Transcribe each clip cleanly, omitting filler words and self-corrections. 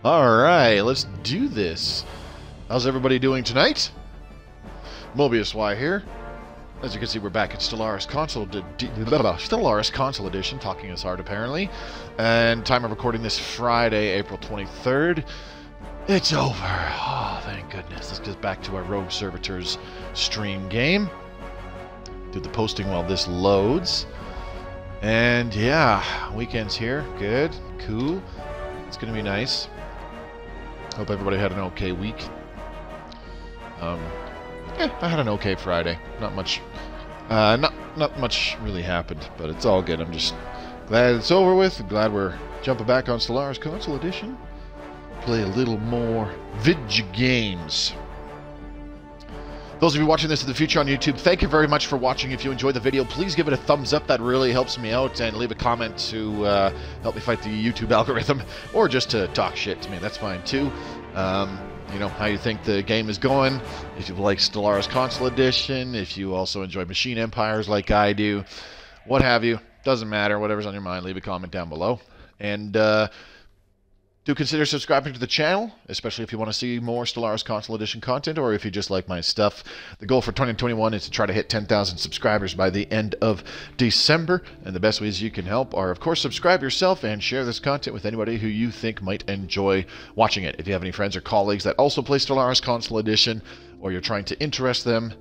Alright, let's do this. How's everybody doing tonight? Mobius Y here. As you can see, we're back at Stellaris Console Edition, talking as hard apparently. And time of recording this Friday, April 23rd. It's over. Oh, thank goodness. Let's get back to our Rogue Servitors stream game. Do the posting while this loads. And yeah, weekend's here. Good. Cool. It's going to be nice. Hope everybody had an okay week. I had an okay Friday. Not much really happened, but it's all good. I'm just glad it's over with. I'm glad we're jumping back on Stellaris Console Edition. Play a little more video games. Those of you watching this in the future on YouTube, thank you very much for watching. If you enjoyed the video, please give it a thumbs up. That really helps me out. And leave a comment to help me fight the YouTube algorithm. Or just to talk shit to me. That's fine too. You know, how you think the game is going. If you like Stellaris Console Edition. If you also enjoy Machine Empires like I do. What have you. Doesn't matter. Whatever's on your mind, leave a comment down below. And do consider subscribing to the channel, especially if you want to see more Stellaris Console Edition content, or if you just like my stuff. The goal for 2021 is to try to hit 10,000 subscribers by the end of December, and the best ways you can help are, of course, subscribe yourself and share this content with anybody who you think might enjoy watching it. If you have any friends or colleagues that also play Stellaris Console Edition, or you're trying to interest them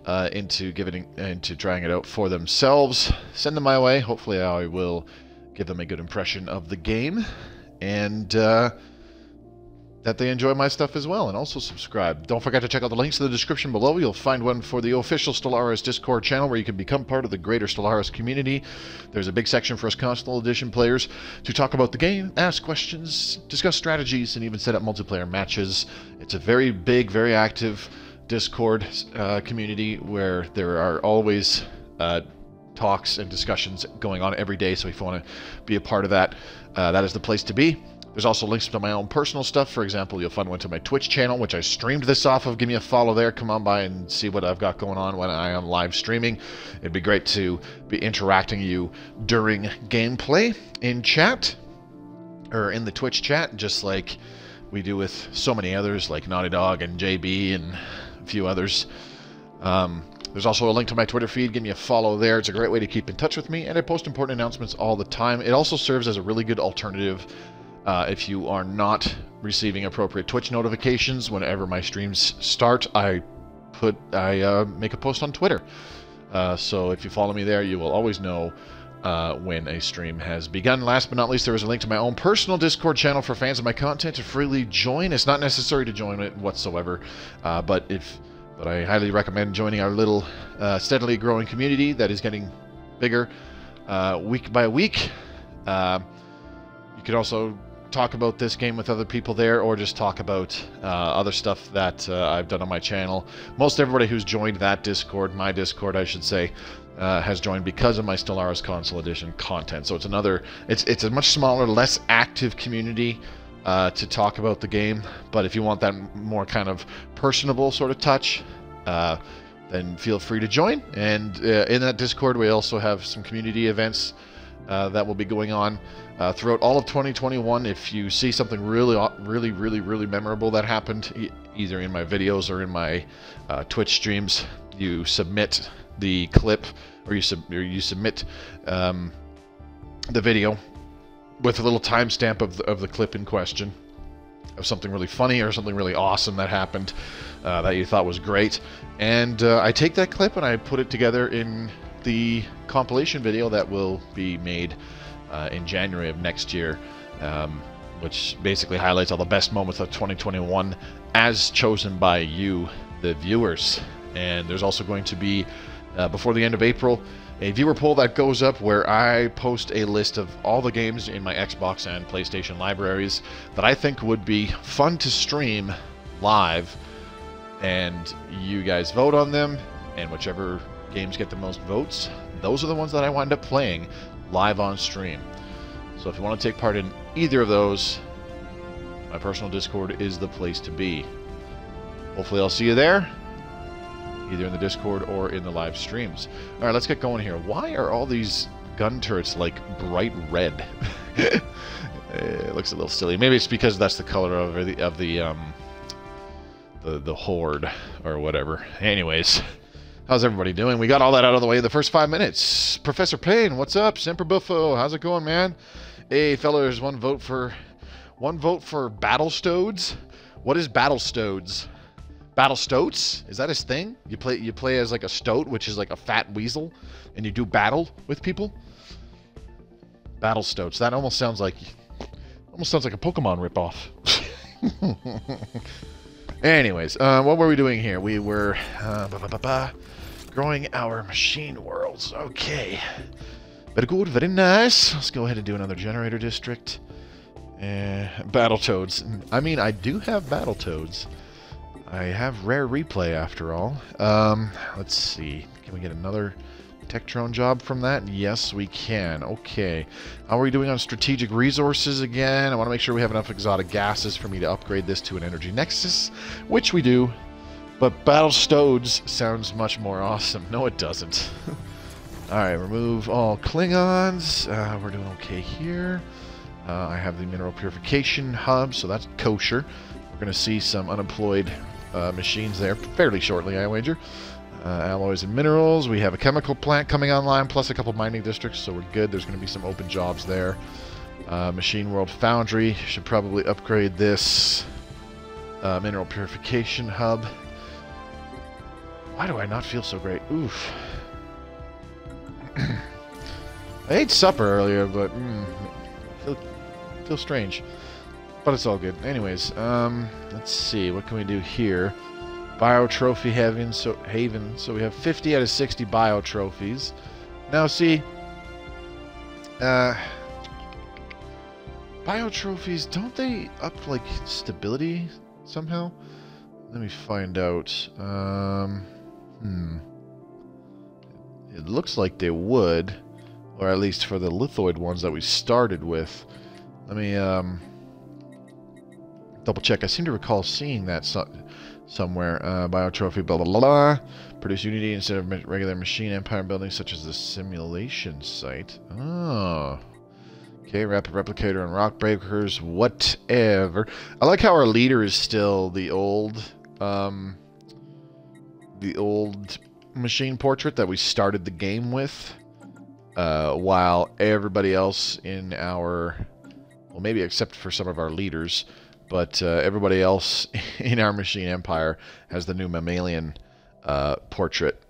into trying it out for themselves, send them my way. Hopefully I will give them a good impression of the game. And that they enjoy my stuff as well, and also subscribe. Don't forget to check out the links in the description below. You'll find one for the official Stellaris Discord channel where you can become part of the greater Stellaris community. There's a big section for us Console Edition players to talk about the game, ask questions, discuss strategies, and even set up multiplayer matches. It's a very big, very active Discord community where there are always talks and discussions going on every day, so if you want to be a part of that, that is the place to be. There's also links to my own personal stuff. For example, you'll find one to my Twitch channel, which I streamed this off of. Give me a follow there. Come on by and see what I've got going on when I am live streaming. It'd be great to be interacting you during gameplay in chat, or in the Twitch chat, just like we do with so many others, like Naughty Dog and JB and a few others. There's also a link to my Twitter feed. Give me a follow there. It's a great way to keep in touch with me, and I post important announcements all the time. It also serves as a really good alternative if you are not receiving appropriate Twitch notifications. Whenever my streams start, I make a post on Twitter. So if you follow me there, you will always know when a stream has begun. Last but not least, there is a link to my own personal Discord channel for fans of my content to freely join. It's not necessary to join it whatsoever, but I highly recommend joining our little steadily growing community that is getting bigger week by week. You could also talk about this game with other people there, or just talk about other stuff that I've done on my channel. Most everybody who's joined that Discord, my Discord I should say, has joined because of my Stellaris Console Edition content. So it's a much smaller, less active community to talk about the game, but if you want that more kind of personable sort of touch, then feel free to join. And in that Discord we also have some community events that will be going on throughout all of 2021. If you see something really memorable that happened, either in my videos or in my Twitch streams, you submit the clip, or you submit the video with a little timestamp of the clip in question, of something really funny or something really awesome that happened that you thought was great. And I take that clip and I put it together in the compilation video that will be made in January of next year, which basically highlights all the best moments of 2021 as chosen by you, the viewers. And there's also going to be, before the end of April, a viewer poll that goes up where I post a list of all the games in my Xbox and PlayStation libraries that I think would be fun to stream live, and you guys vote on them, and whichever games get the most votes, those are the ones that I wind up playing live on stream. So if you want to take part in either of those, my personal Discord is the place to be. Hopefully I'll see you there, either in the Discord or in the live streams. Alright, let's get going here. Why are all these gun turrets like bright red? It looks a little silly. Maybe it's because that's the color of the Horde or whatever. Anyways, how's everybody doing? We got all that out of the way in the first 5 minutes. Professor Payne, what's up? Semper Buffo, how's it going, man? Hey, fellas, one vote for Battlestoads. What is Battlestoads? Battlestoats? Is that his thing? You play as like a stoat, which is like a fat weasel, and you do battle with people. Battlestoats. That almost sounds like a Pokemon ripoff. Anyways, what were we doing here? We were growing our machine worlds. Okay. Very good, very nice. Let's go ahead and do another generator district. Battletoads. I mean, I do have Battletoads. I have rare replay after all. Let's see. Can we get another Tectron job from that? Yes, we can. Okay. How are we doing on strategic resources again? I want to make sure we have enough exotic gases for me to upgrade this to an energy nexus, which we do. But Battlestoads sounds much more awesome. No, it doesn't. Alright, remove all Klingons. We're doing okay here. I have the mineral purification hub, so that's kosher. We're going to see some unemployed machines there fairly shortly, I wager. Alloys and minerals. We have a chemical plant coming online, plus a couple mining districts, so we're good. There's going to be some open jobs there. Machine World Foundry. Should probably upgrade this mineral purification hub. Why do I not feel so great? Oof. I ate supper earlier, but feel strange. But it's all good. Anyways, let's see. What can we do here? Bio Trophy Haven. So we have 50 out of 60 Bio Trophies. Now, see, Bio Trophies, don't they up, like, stability somehow? Let me find out. It looks like they would, or at least for the lithoid ones that we started with. Let me double check. I seem to recall seeing that somewhere. Biotrophy, blah, blah, blah, blah. Produce Unity instead of regular machine empire buildings such as the simulation site. Oh. Okay, rapid replicator and rock breakers, whatever. I like how our leader is still the old machine portrait that we started the game with, while everybody else in our, well, maybe except for some of our leaders, but everybody else in our machine empire has the new mammalian portrait,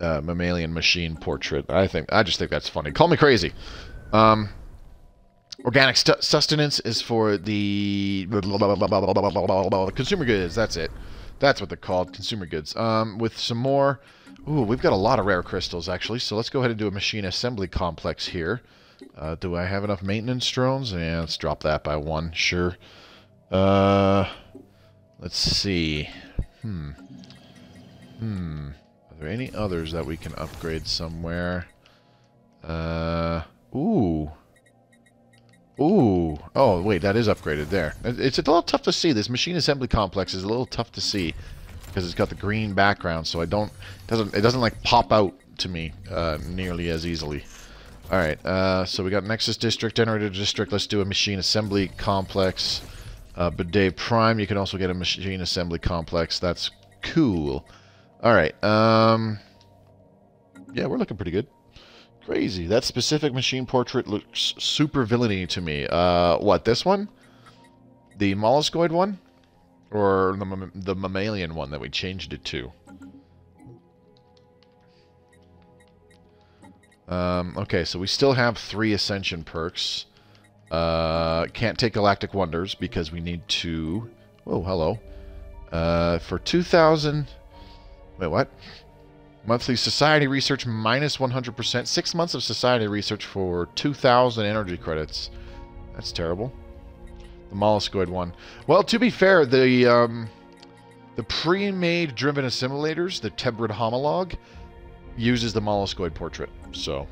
mammalian machine portrait. I just think that's funny. Call me crazy. Organic sustenance is for the consumer goods. That's it. That's what they're called, consumer goods. With some more... Ooh, we've got a lot of rare crystals, actually. So let's go ahead and do a machine assembly complex here. Do I have enough maintenance drones? Yeah, let's drop that by 1. Sure. Let's see. Are there any others that we can upgrade somewhere? Ooh. Ooh. Oh, wait, that is upgraded there. It's a little tough to see. This machine assembly complex is a little tough to see because it's got the green background, so it doesn't like pop out to me nearly as easily. All right. So we got Nexus District, Generator District. Let's do a machine assembly complex. Bidet Prime. You can also get a machine assembly complex. That's cool. All right. Yeah, we're looking pretty good. Crazy. That specific machine portrait looks super villainy to me. What, this one? The molluscoid one? Or the mammalian one that we changed it to? Okay, so we still have 3 Ascension perks. Can't take Galactic Wonders because we need to... Oh, hello. For 2,000... Wait, what? Monthly Society Research minus 100%. 6 months of Society Research for 2,000 energy credits. That's terrible. The molluscoid one. Well, to be fair, the pre-made driven assimilators, the Tebrid homolog, uses the molluscoid portrait. So,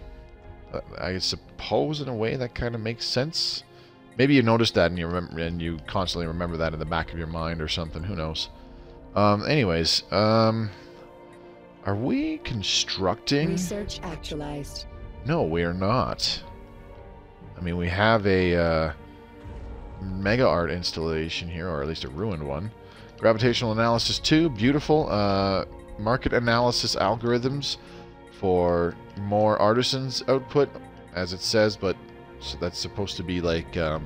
I suppose in a way that kind of makes sense. Maybe you noticed that and you remember, and you constantly remember that in the back of your mind or something. Who knows? Anyways, are we constructing? Research actualized. No, we are not. I mean, we have a mega art installation here, or at least a ruined one. Gravitational analysis 2, beautiful. Market analysis algorithms for more artisans output, as it says, but so that's supposed to be like our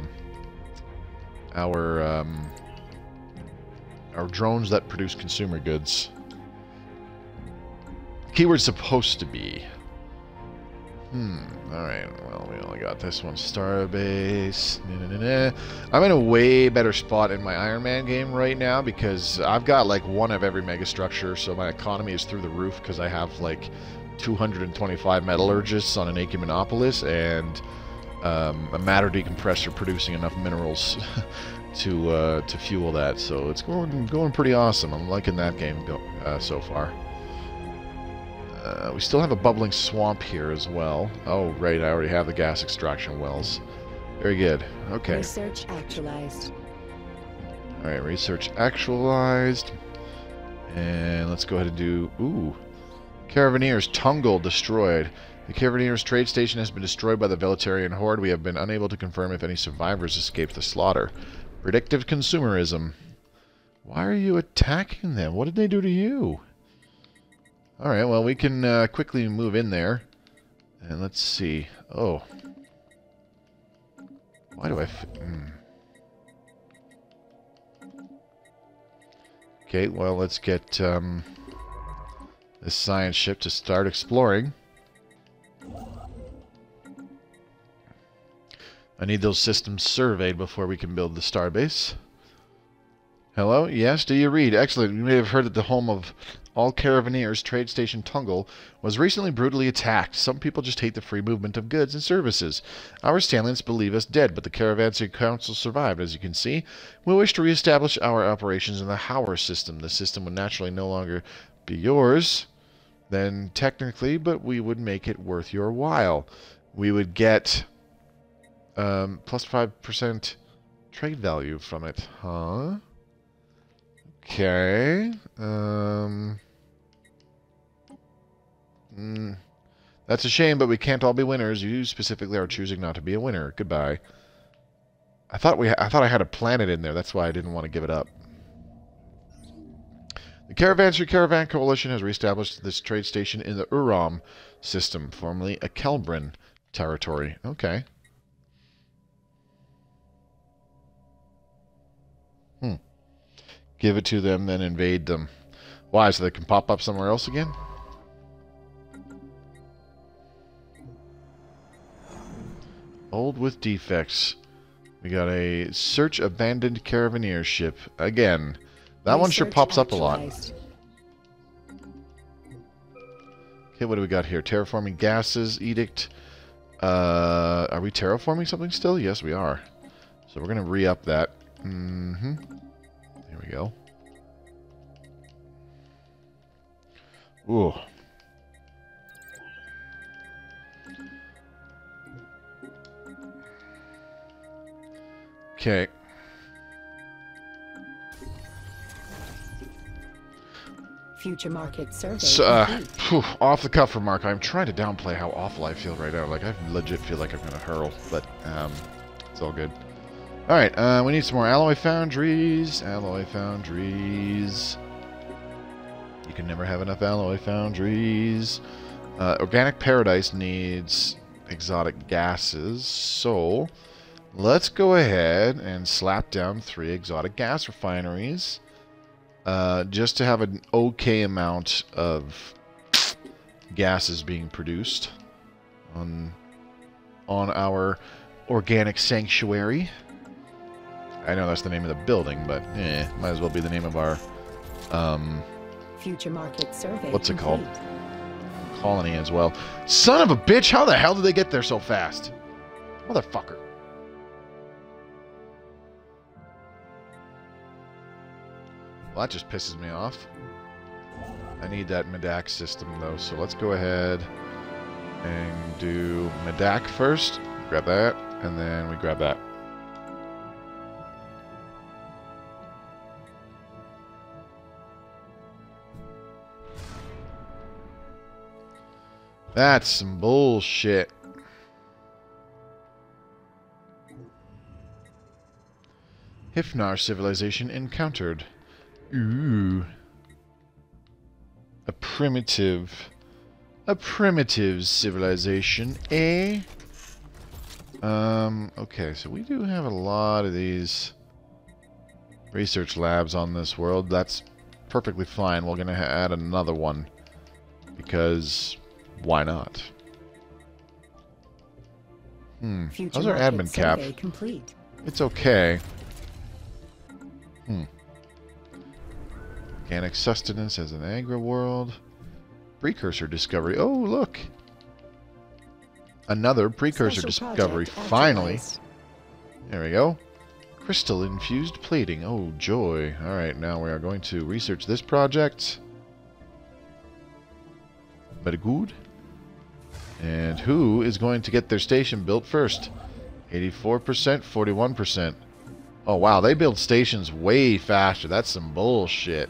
drones that produce consumer goods. Keyword supposed to be. Alright, well, we only got this one. Starbase. I'm in a way better spot in my Iron Man game right now because I've got like one of every megastructure, so my economy is through the roof because I have like 225 metallurgists on an Ecumenopolis and a matter decompressor producing enough minerals to fuel that. So it's going pretty awesome. I'm liking that game so far. We still have a bubbling swamp here as well. Oh, right, I already have the gas extraction wells. Very good. Okay. Research actualized. Alright, research actualized. And let's go ahead and do... Ooh. Caravaneers, Tungle destroyed. The Caravaneers trade station has been destroyed by the Veletarian Horde. We have been unable to confirm if any survivors escaped the slaughter. Predictive consumerism. Why are you attacking them? What did they do to you? Alright, well, we can quickly move in there. And let's see. Oh. Why do I... Okay, well, let's get this science ship to start exploring. I need those systems surveyed before we can build the starbase. Hello? Yes, do you read? Excellent. You may have heard that the home of all Caravaneers, Trade Station Tungle, was recently brutally attacked. Some people just hate the free movement of goods and services. Our Stanlians believe us dead, but the Caravansary Council survived, as you can see. We wish to reestablish our operations in the Hauer system. The system would naturally no longer be yours, then technically, but we would make it worth your while. We would get plus 5% trade value from it. Huh? Okay. That's a shame, but we can't all be winners. You specifically are choosing not to be a winner. Goodbye. I thought I had a planet in there. That's why I didn't want to give it up. The Caravansary Caravan Coalition has reestablished this trade station in the Uram system, formerly a Kelbrin territory. Okay. Give it to them, then invade them. Why? So they can pop up somewhere else again? Old with defects. We got a search abandoned Caravaneer ship. Again. That one sure pops up a lot. Okay, what do we got here? Terraforming gases, edict. Are we terraforming something still? Yes, we are. So we're going to re-up that. There we go. Ooh. Okay. Future market survey. So, off the cuff remark, I'm trying to downplay how awful I feel right now. Like, I legit feel like I'm going to hurl, but it's all good. Alright, we need some more alloy foundries. Alloy foundries. You can never have enough alloy foundries. Organic Paradise needs exotic gases, so let's go ahead and slap down 3 exotic gas refineries. Just to have an okay amount of gases being produced on our organic sanctuary. I know that's the name of the building, but might as well be the name of our future market survey. What's it called? Colony as well. Son of a bitch! How the hell did they get there so fast? Motherfucker. Well, that just pisses me off. I need that Medak system though, so let's go ahead and do Medak first. Grab that, and then we grab that. That's some bullshit. Hifnar civilization encountered. Ooh. A primitive civilization, eh? Okay, so we do have a lot of these research labs on this world. That's perfectly fine. We're gonna add another one because why not? How's our admin cap? Complete. It's okay. Organic sustenance as an agri world. Precursor discovery. Oh, look. Another precursor discovery. Finally. There we go. Crystal infused plating. Oh, joy. Alright, now we are going to research this project. Very good. And who is going to get their station built first? 84%, 41%. Oh, wow. They build stations way faster. That's some bullshit.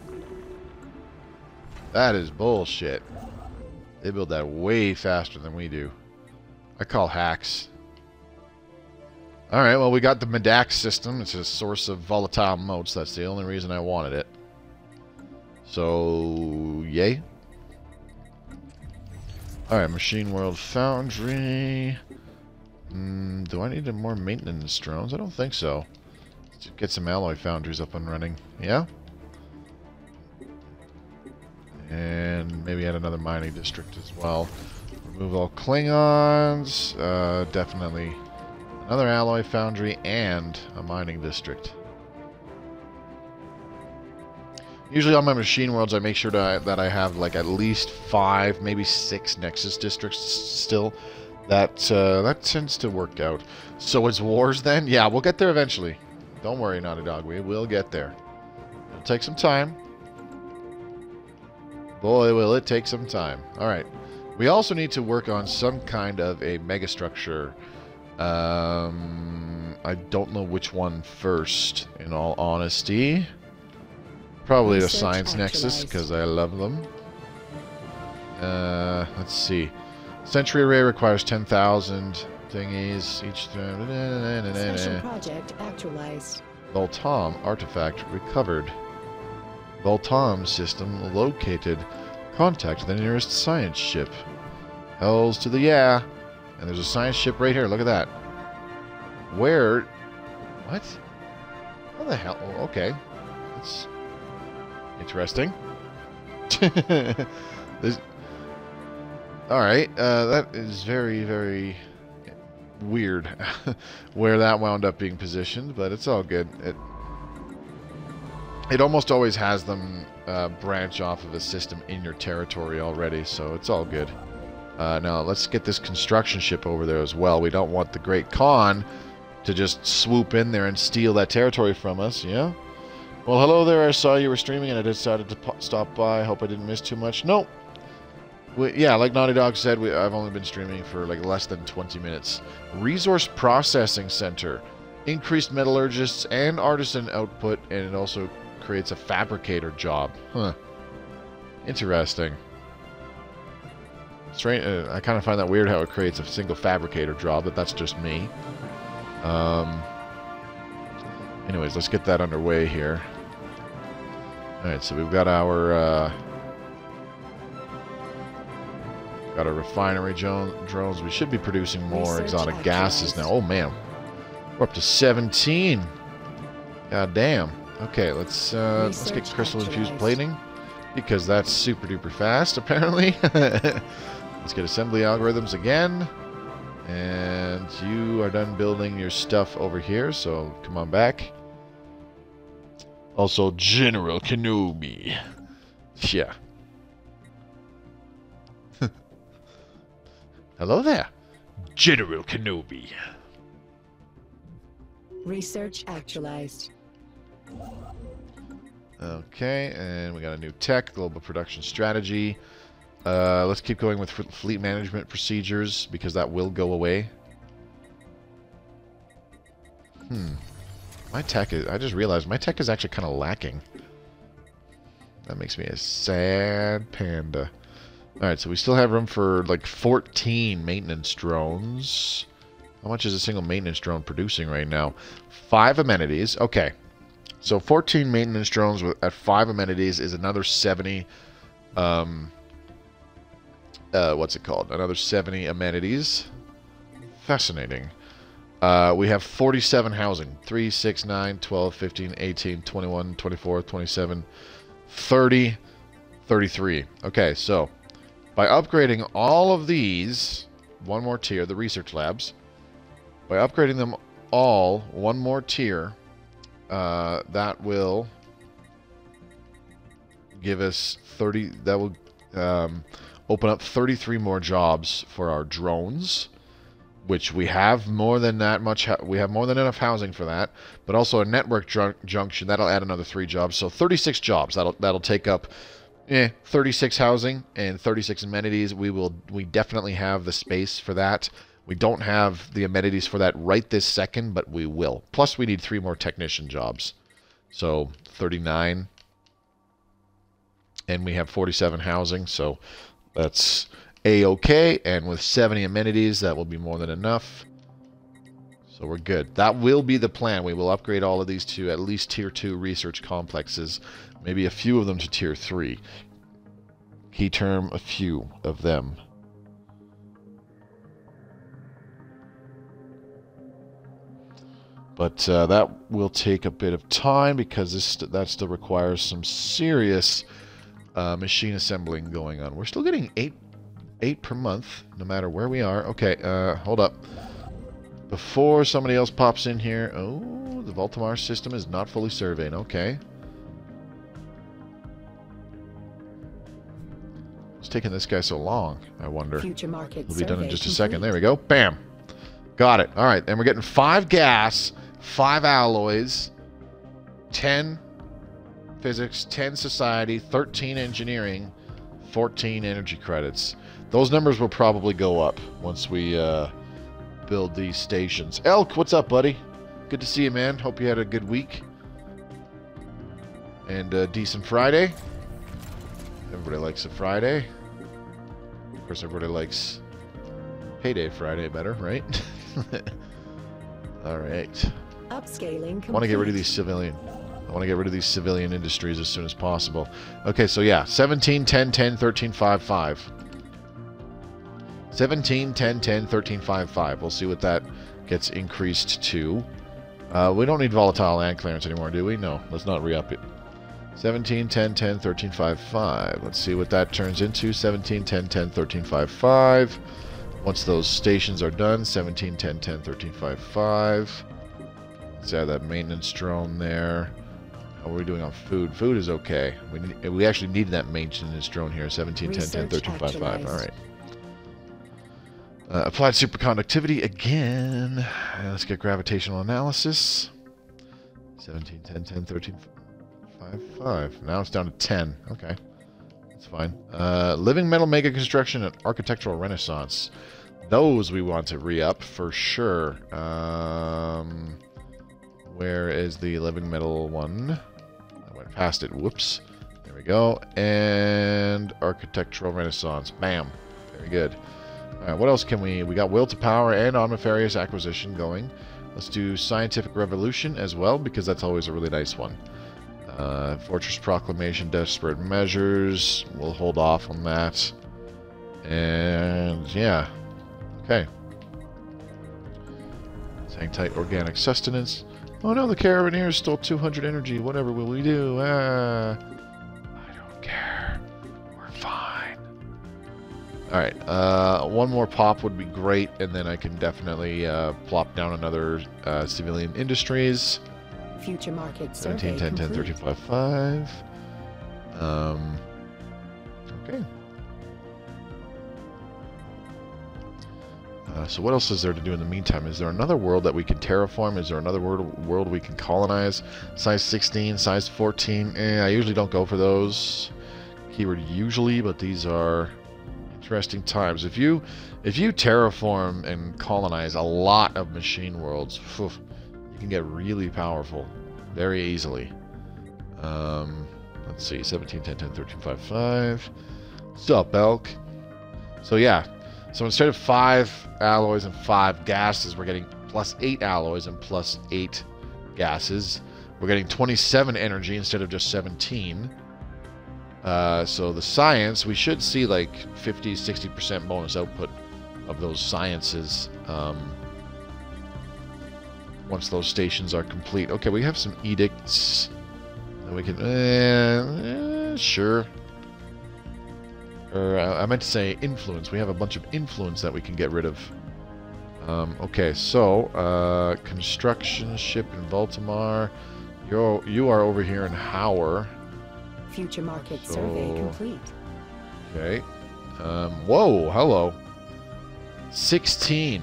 That is bullshit. They build that way faster than we do. I call hacks. Alright, well, we got the Medax system. It's a source of volatile motes. That's the only reason I wanted it. So, yay. Alright, Machine World Foundry. Do I need more maintenance drones? I don't think so. Let's get some alloy foundries up and running. Yeah? And maybe add another mining district as well. Remove all Klingons. Definitely another alloy foundry and a mining district. Usually on my machine worlds, I make sure that I have like at least 5, maybe 6 Nexus districts still. That tends to work out. So it's wars then? Yeah, we'll get there eventually. Don't worry, Naughty Dog. We will get there. It'll take some time. Boy, will it take some time. Alright. We also need to work on some kind of a megastructure. I don't know which one first, in all honesty. Probably the Science Nexus, because I love them. Let's see. Century Array requires 10,000 thingies each time. Special project actualized. Voltam artifact recovered. Voltam system located. Contact the nearest science ship. Hells to the yeah. And there's a science ship right here. Look at that. Where? What? How the hell? Oh, okay. That's interesting. Alright. That is very, very weird where that wound up being positioned, but it's all good. It almost always has them branch off of a system in your territory already, so it's all good. Now, let's get this construction ship over there as well. We don't want the Great Khan to just swoop in there and steal that territory from us, yeah? Well, hello there. I saw you were streaming and I decided to stop by. Hope I didn't miss too much. No. Yeah, like Naughty Dog said, I've only been streaming for like less than 20 minutes. Resource Processing Center. Increased metallurgists and artisan output, and it also creates a fabricator job. Huh. Interesting. Strange. I kind of find that weird how it creates a single fabricator job, but that's just me. Anyways, let's get that underway here. Alright, so we've got our refinery drones. We should be producing more exotic gases now. Oh man, we're up to 17. God damn. Okay, let's get crystal infused plating because that's super duper fast apparently. Let's get assembly algorithms again. And you are done building your stuff over here, so come on back. Also, General Kenobi. Yeah. Hello there, General Kenobi. Research actualized. Okay, and we got a new tech, global production strategy. Let's keep going with fleet management procedures, because that will go away. My tech is... I just realized my tech is actually kind of lacking. That makes me a sad panda. Alright, so we still have room for like 14 maintenance drones. How much is a single maintenance drone producing right now? 5 amenities. Okay. So 14 maintenance drones at 5 amenities is another 70. What's it called? Another 70 amenities. Fascinating. We have 47 housing. 3, 6, 9, 12, 15, 18, 21, 24, 27, 30, 33. Okay, so by upgrading all of these, one more tier, the research labs, by upgrading them all one more tier, that will give us 30, that will open up 33 more jobs for our drones, which we have more than that much, we have more than enough housing for that, but also a network junction, that'll add another 3 jobs, so 36 jobs, that'll take up 36 housing and 36 amenities. We definitely have the space for that. We don't have the amenities for that right this second, but we will. Plus, we need 3 more technician jobs. So, 39. And we have 47 housing, so that's A-okay. And with 70 amenities, that will be more than enough. So we're good. That will be the plan. We will upgrade all of these to at least Tier 2 research complexes. Maybe a few of them to Tier 3. Key term, a few of them. But that will take a bit of time because that still requires some serious machine assembling going on. We're still getting 8 per month, no matter where we are. Okay, hold up. Before somebody else pops in here... Oh, the Voltamar system is not fully surveyed. Okay. What's taking this guy so long, I wonder? Future market It'll be done in just a complete. second. There we go. Bam. Got it. All right, and we're getting 5 gas, 5 alloys, 10 physics, 10 society, 13 engineering, 14 energy credits. Those numbers will probably go up once we build these stations. Elk, what's up, buddy? Good to see you, man. Hope you had a good week. And a decent Friday. Everybody likes a Friday. Of course, everybody likes Payday Friday better, right? All right. Upscaling complete. I want to get rid of these civilian. I want to get rid of these civilian industries as soon as possible. Okay, so yeah, 17, 10, 10, 13, 5, 5. 17, 10, 10, 13, 5, 5. We'll see what that gets increased to. We don't need volatile land clearance anymore, do we? No, let's not re-up it. 17, 10, 10, 13, 5, 5. Let's see what that turns into. 17, 10, 10, 13, 5, 5. Once those stations are done, 17, 10, 10, 13, 5, 5. Let's add that maintenance drone there. How are we doing on food? Food is okay. We actually need that maintenance drone here. 17, 10, 10, 13, 5, 5. All right. Applied superconductivity again. Let's get gravitational analysis. 17, 10, 10, 13, 5, 5. Now it's down to 10. Okay. That's fine. Living metal mega construction and architectural renaissance. Those we want to re-up for sure. Where is the living metal one? I went past it. Whoops. There we go. And architectural renaissance. Bam. Very good. All right, what else can we... We got will to power and omnifarious acquisition going. Let's do scientific revolution as well, because that's always a really nice one. Fortress proclamation, desperate measures. We'll hold off on that. And yeah. Okay. Hang tight, organic sustenance. Oh no, the Carabiners stole 200 energy. Whatever will we do? I don't care. We're fine. Alright, one more pop would be great, and then I can definitely plop down another civilian industries. Future market 17, survey 10, 10, 13, 5, 5. Okay. So what else is there to do in the meantime? Is there another world that we can terraform? Is there another world we can colonize? Size 16, size 14. I usually don't go for those. Keyword usually, but these are interesting times. If you terraform and colonize a lot of machine worlds, you can get really powerful very easily. Let's see, 17, 10, 10, 13, 5, 5. Sup, Elk? So yeah. So instead of 5 alloys and 5 gases, we're getting plus 8 alloys and plus 8 gases. We're getting 27 energy instead of just 17. So the science, we should see like 50, 60% bonus output of those sciences once those stations are complete. Okay, we have some edicts that we can... sure. Or I meant to say influence. We have a bunch of influence that we can get rid of. Okay, so construction ship in Baltimore. You are over here in Howard. Future market survey complete. Okay. Whoa, hello. 16.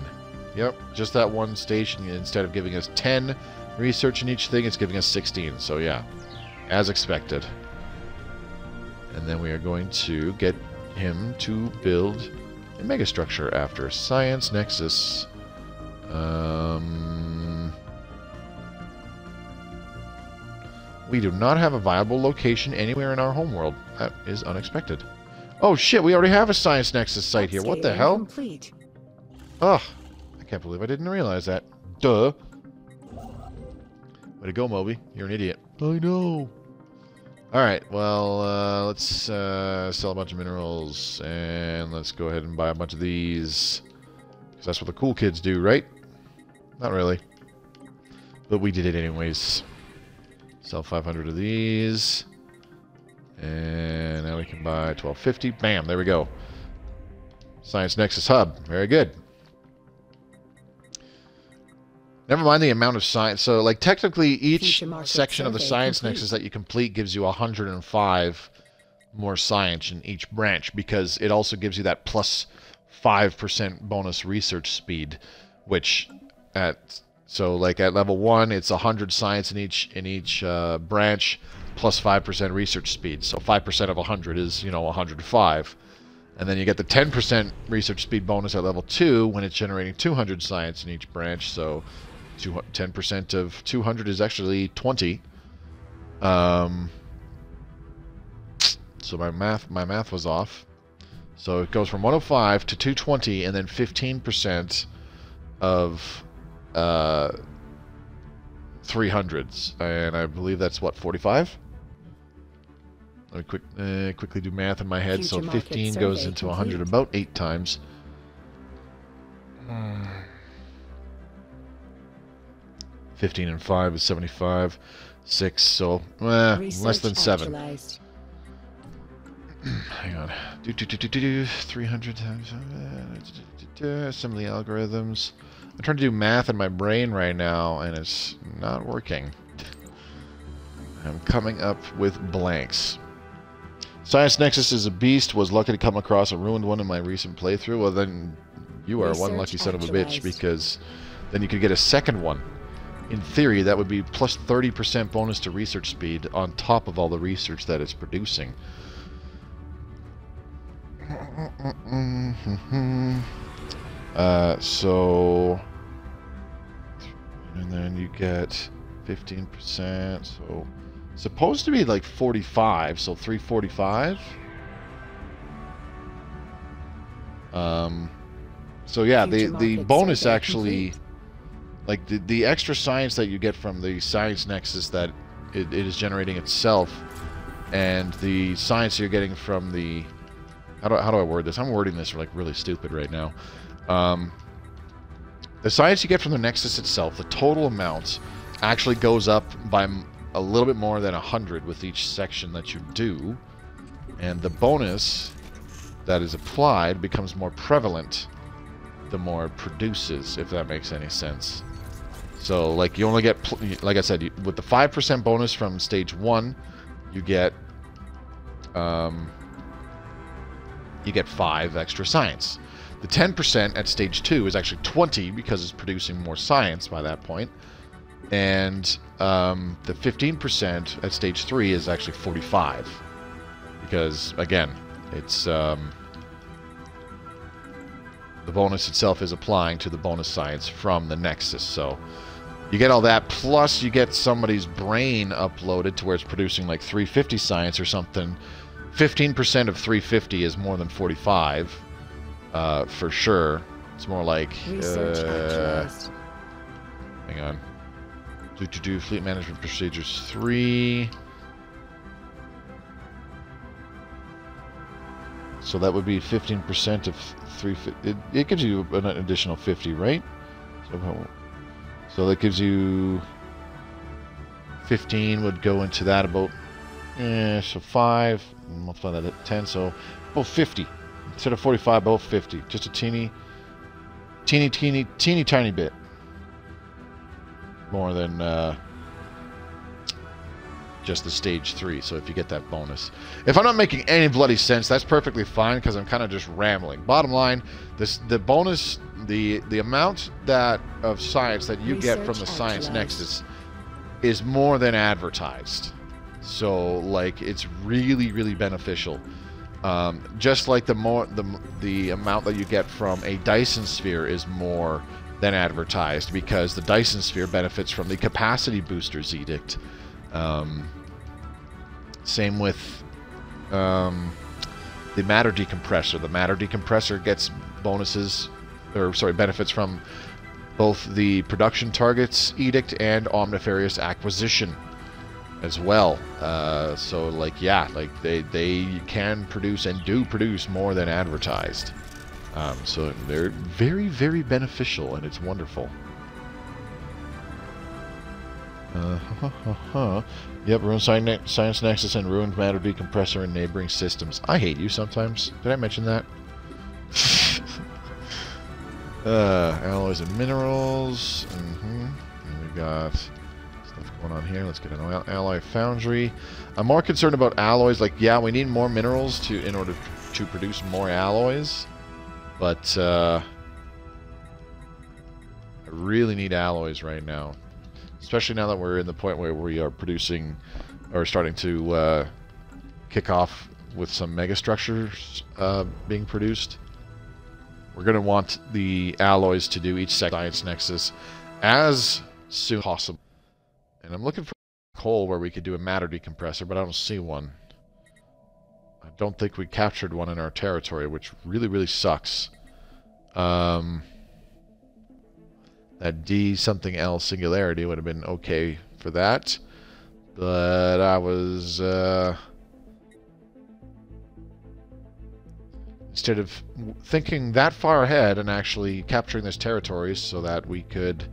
Yep, just that one station. Instead of giving us 10 research in each thing, it's giving us 16. So yeah, as expected. And then we are going to get him to build a megastructure after Science Nexus. We do not have a viable location anywhere in our homeworld. That is unexpected. Oh shit, we already have a Science Nexus site here. What the hell? Complete. Ugh, I can't believe I didn't realize that. Duh. Way to go, Moby. You're an idiot. I know. Alright, well, let's sell a bunch of minerals, and let's go ahead and buy a bunch of these. Because that's what the cool kids do, right? Not really. But we did it anyways. Sell 500 of these. And now we can buy 1250. Bam, there we go. Science Nexus Hub. Very good. Never mind the amount of science. So, like, technically, each section of the Science Nexus that you complete gives you 105 more science in each branch, because it also gives you that plus 5% bonus research speed, which so like at level 1, it's 100 science in each branch plus 5% research speed. So 5% of 100 is, 105. And then you get the 10% research speed bonus at level 2 when it's generating 200 science in each branch. So 10% of 200 is actually 20. So my math was off. So it goes from 105 to 220, and then 15% of 300s, and I believe that's what, 45. Let me quickly do math in my head. So 15 goes into 100 about 8 times. 15 and 5 is 75. 6, so less than 7. Hang on. 300 times. Assembly algorithms. I'm trying to do math in my brain right now, and it's not working. I'm coming up with blanks. Science Nexus is a beast. Was lucky to come across a ruined one in my recent playthrough. Well, then you are one lucky son of a bitch, because then you could get a second one. In theory, that would be plus 30% bonus to research speed on top of all the research that it's producing. So, and then you get 15%, so supposed to be like 45, so 345. So yeah, the bonus actually, like the extra science that you get from the Science Nexus that it is generating itself, and the science you're getting from the, how do I word this? I'm wording this like really stupid right now. The science you get from the Nexus itself, the total amount, actually goes up by a little bit more than 100 with each section that you do, and the bonus that is applied becomes more prevalent the more it produces, if that makes any sense. So, like, you only get, like I said, with the 5% bonus from stage 1, you get 5 extra science. The 10% at stage 2 is actually 20 because it's producing more science by that point. And the 15% at stage 3 is actually 45. Because, again, it's the bonus itself is applying to the bonus science from the Nexus. So you get all that, plus you get somebody's brain uploaded to where it's producing like 350 science or something. 15% of 350 is more than 45, for sure. It's more like, hang on. Fleet management procedures 3. So that would be 15% of 350. It gives you an additional 50, right? So that gives you 15 would go into that about, so 5, multiply that at 10, so about 50. Instead of 45, about 50. Just a teeny tiny bit more than just the stage 3. So if you get that bonus, if I'm not making any bloody sense, that's perfectly fine because I'm kind of just rambling. Bottom line, the bonus, the amount that of science that you get from the Science Nexus is more than advertised. So like it's really beneficial. Just like the amount that you get from a Dyson sphere is more than advertised, because the Dyson sphere benefits from the capacity boosters edict. Same with the matter decompressor. The matter decompressor gets bonuses, or sorry, benefits from both the production targets edict and omnifarious acquisition as well. So like, yeah, like they can produce and do produce more than advertised. So they're very beneficial, and it's wonderful. Yep, ruined Science Nexus and ruined matter decompressor in neighboring systems. I hate you sometimes. Did I mention that? Alloys and minerals. And we got stuff going on here. Let's get an alloy foundry. I'm more concerned about alloys. Like, yeah, we need more minerals in order to produce more alloys. But I really need alloys right now. Especially now that we're in the point where we are producing, or starting to kick off with some megastructures being produced. We're going to want the alloys to do each Science Nexus as soon as possible. And I'm looking for a hole where we could do a matter decompressor, but I don't see one. I don't think we captured one in our territory, which really sucks. That D something L singularity would have been okay for that. But I was... instead of thinking that far ahead and actually capturing this territory so that we could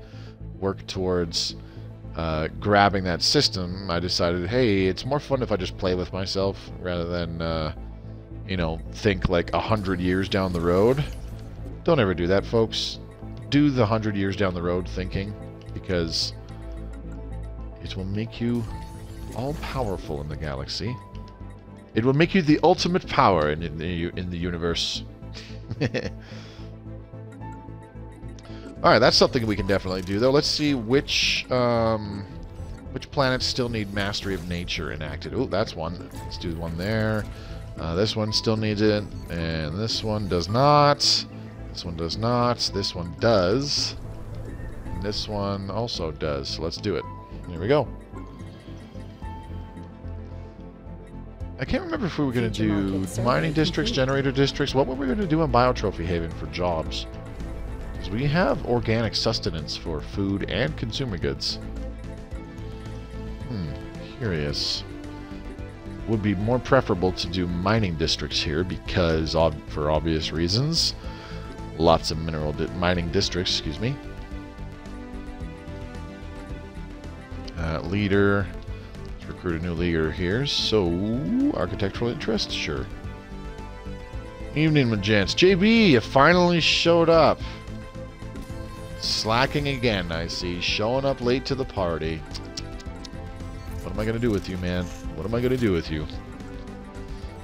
work towards grabbing that system, I decided, hey, it's more fun if I just play with myself rather than, you know, think like 100 years down the road. Don't ever do that, folks. Do the 100 years down the road thinking, because it will make you all-powerful in the galaxy. It will make you the ultimate power in the universe. Alright, that's something we can definitely do, though. Let's see which planets still need Mastery of Nature enacted. Oh, that's one. Let's do one there. This one still needs it, and this one does not. This one does not. This one does. And this one also does. So let's do it. Here we go. I can't remember if we were going to do mining districts, generator districts. What were we going to do on Biotrophy Haven for jobs? Because we have organic sustenance for food and consumer goods. Curious. Would be more preferable to do mining districts here because, for obvious reasons, lots of mining districts, excuse me. Leader. Let's recruit a new leader here. So, architectural interest? Sure. Evening, my gents. JB, you finally showed up. Slacking again, I see. Showing up late to the party. What am I going to do with you, man? What am I going to do with you?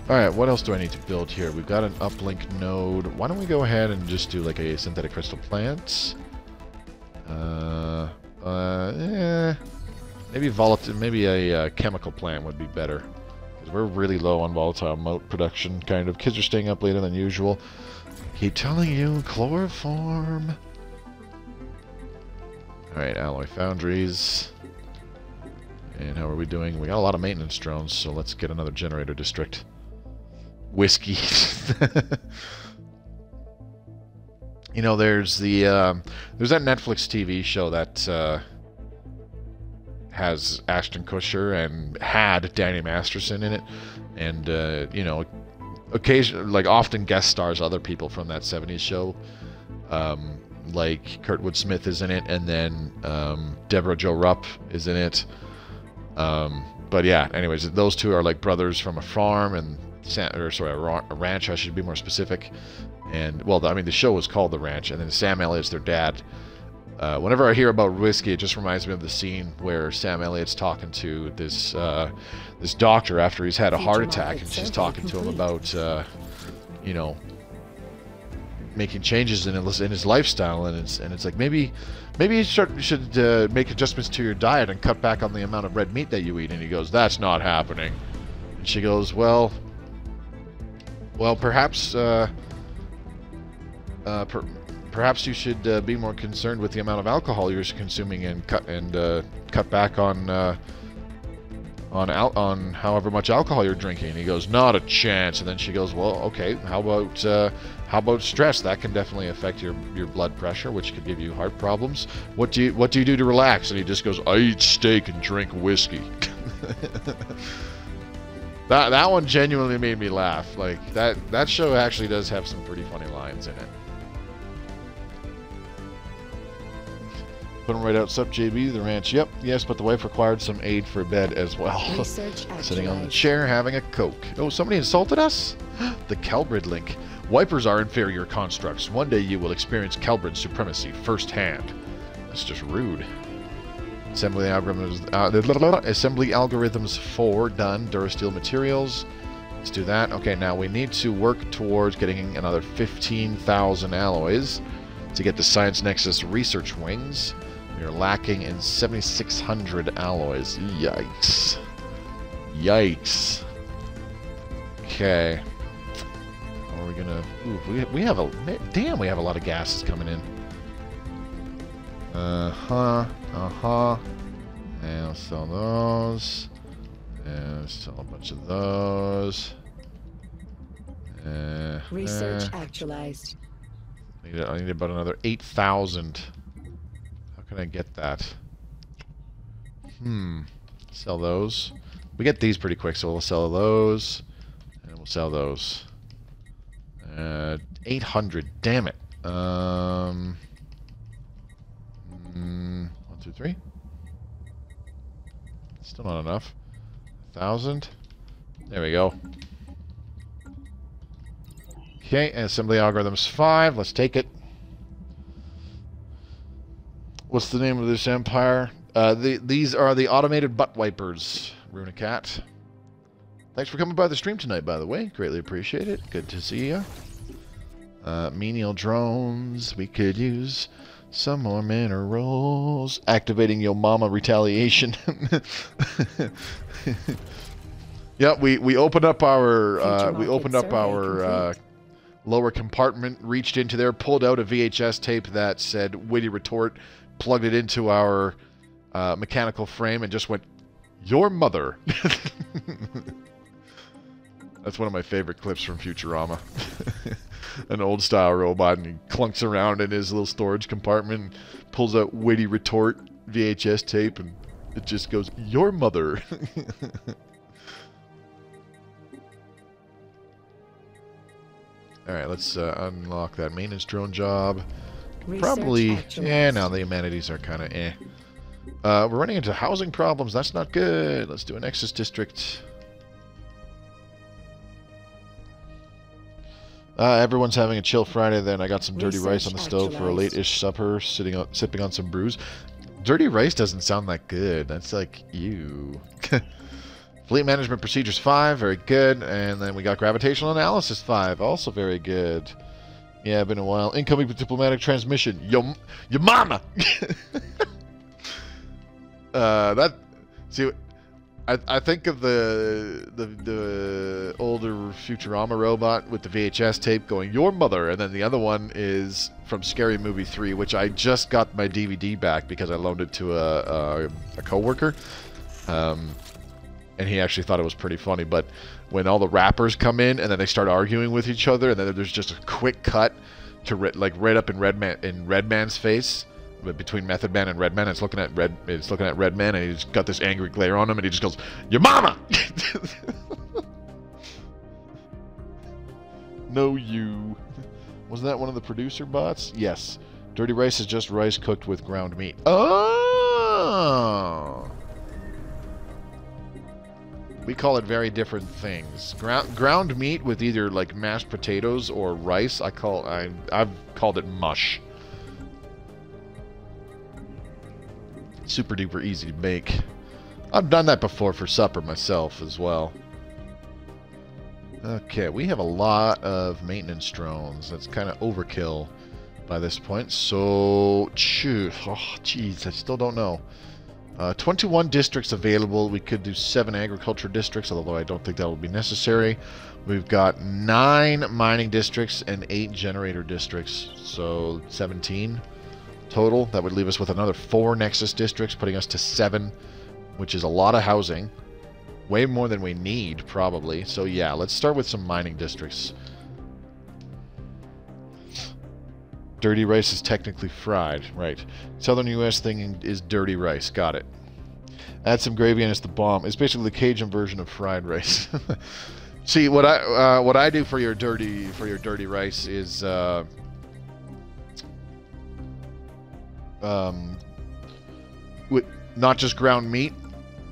Alright, what else do I need to build here? We've got an uplink node. Why don't we go ahead and just do like a synthetic crystal plant? Maybe a chemical plant would be better. Because we're really low on volatile mote production, kind of. Kids are staying up later than usual. Keep telling you, chloroform. Alright, alloy foundries. And how are we doing? We got a lot of maintenance drones, so let's get another generator district. Whiskey. You know, there's that Netflix TV show that has Ashton Kutcher and had Danny Masterson in it, and you know, occasionally, like often guest stars other people from that 70s show, like Kurtwood Smith is in it, and then Deborah Jo Rupp is in it. But yeah, anyways, those two are like brothers from a farm, and a ranch, I should be more specific. And well, I mean, the show was called The Ranch, and then Sam Elliott's their dad. Whenever I hear about whiskey, it just reminds me of the scene where Sam Elliott's talking to this this doctor after he's had a heart attack, and she's talking to him about you know, making changes in his lifestyle, and it's like maybe you should make adjustments to your diet and cut back on the amount of red meat that you eat. And he goes, "That's not happening." And she goes, "Well, perhaps perhaps you should be more concerned with the amount of alcohol you're consuming and cut back on however much alcohol you're drinking." And he goes, "Not a chance." And then she goes, "Well, okay, how about stress? That can definitely affect your blood pressure, which could give you heart problems. What do you do to relax?" And he just goes, "I eat steak and drink whiskey." That one genuinely made me laugh. Like that show actually does have some pretty funny lines in it. Put him right out. Sup, JB, the ranch. Yep, yes, but the wife required some aid for bed as well. Sitting on the chair having a Coke. Oh, somebody insulted us? The Kelbrid link. Wipers are inferior constructs. One day you will experience Kelbrid supremacy firsthand. That's just rude. Assembly algorithms 4 done. Durasteel materials. Let's do that. Okay, now we need to work towards getting another 15,000 alloys to get the Science Nexus research wings. We are lacking in 7,600 alloys. Yikes. Yikes. Okay. How are we gonna... Ooh, we have a... Damn, we have a lot of gases coming in. And I'll sell those. And I'll sell a bunch of those. Research actualized. I need about another 8,000. How can I get that? Sell those. We get these pretty quick, so we'll sell those. And we'll sell those. 800. Damn it. 1, 2, 3. Still not enough. 1,000. There we go. Okay, assembly algorithms 5. Let's take it. What's the name of this empire? These are the automated butt wipers, Runicat. Thanks for coming by the stream tonight, by the way. Greatly appreciate it. Good to see you. Menial drones. We could use some more minerals. Activating Yo Mama retaliation. Yeah, we opened up our lower compartment, reached into there, pulled out a VHS tape that said "Witty Retort," plugged it into our mechanical frame, and just went, "Your mother." That's one of my favorite clips from Futurama. An old style robot, and he clunks around in his little storage compartment, pulls out "Witty Retort" VHS tape, and it just goes, "Your mother." Alright, let's unlock that maintenance drone job. Probably, yeah, now the amenities are kind of eh. We're running into housing problems. That's not good. Let's do a Nexus District. Everyone's having a chill Friday then. I got some dirty rice on the stove for a late-ish supper, sipping on some brews. Dirty rice doesn't sound that good. That's like, ew. Fleet Management Procedures 5, very good. And then we got Gravitational Analysis 5, also very good. Yeah, been a while. Incoming diplomatic transmission. Your mama! See, I think of the older Futurama robot with the VHS tape going, "Your mother," and then the other one is from Scary Movie 3, which I just got my DVD back because I loaned it to a coworker. And he actually thought it was pretty funny, but when all the rappers come in and then they start arguing with each other, and then there's just a quick cut to right up in Redman's face, between Method Man and Red Man. It's looking at Red Man, and he's got this angry glare on him, and he just goes, "Your mama!" No, you. Wasn't that one of the producer bots? Yes. Dirty rice is just rice cooked with ground meat. Oh! We call it very different things. Ground meat with either like mashed potatoes or rice. I've called it mush. Super duper easy to make. I've done that before for supper myself as well. Okay, we have a lot of maintenance drones. That's kind of overkill by this point. So, oh jeez, I still don't know. 21 districts available. We could do 7 agriculture districts, although I don't think that will be necessary. We've got 9 mining districts and 8 generator districts, so 17 total. That would leave us with another 4 Nexus districts, putting us to 7, which is a lot of housing. Way more than we need, probably. So yeah, let's start with some mining districts. Dirty rice is technically fried. Right. Southern U.S. thing is dirty rice. Got it. Add some gravy and it's the bomb. It's basically the Cajun version of fried rice. See, what I do for your dirty rice is not just ground meat,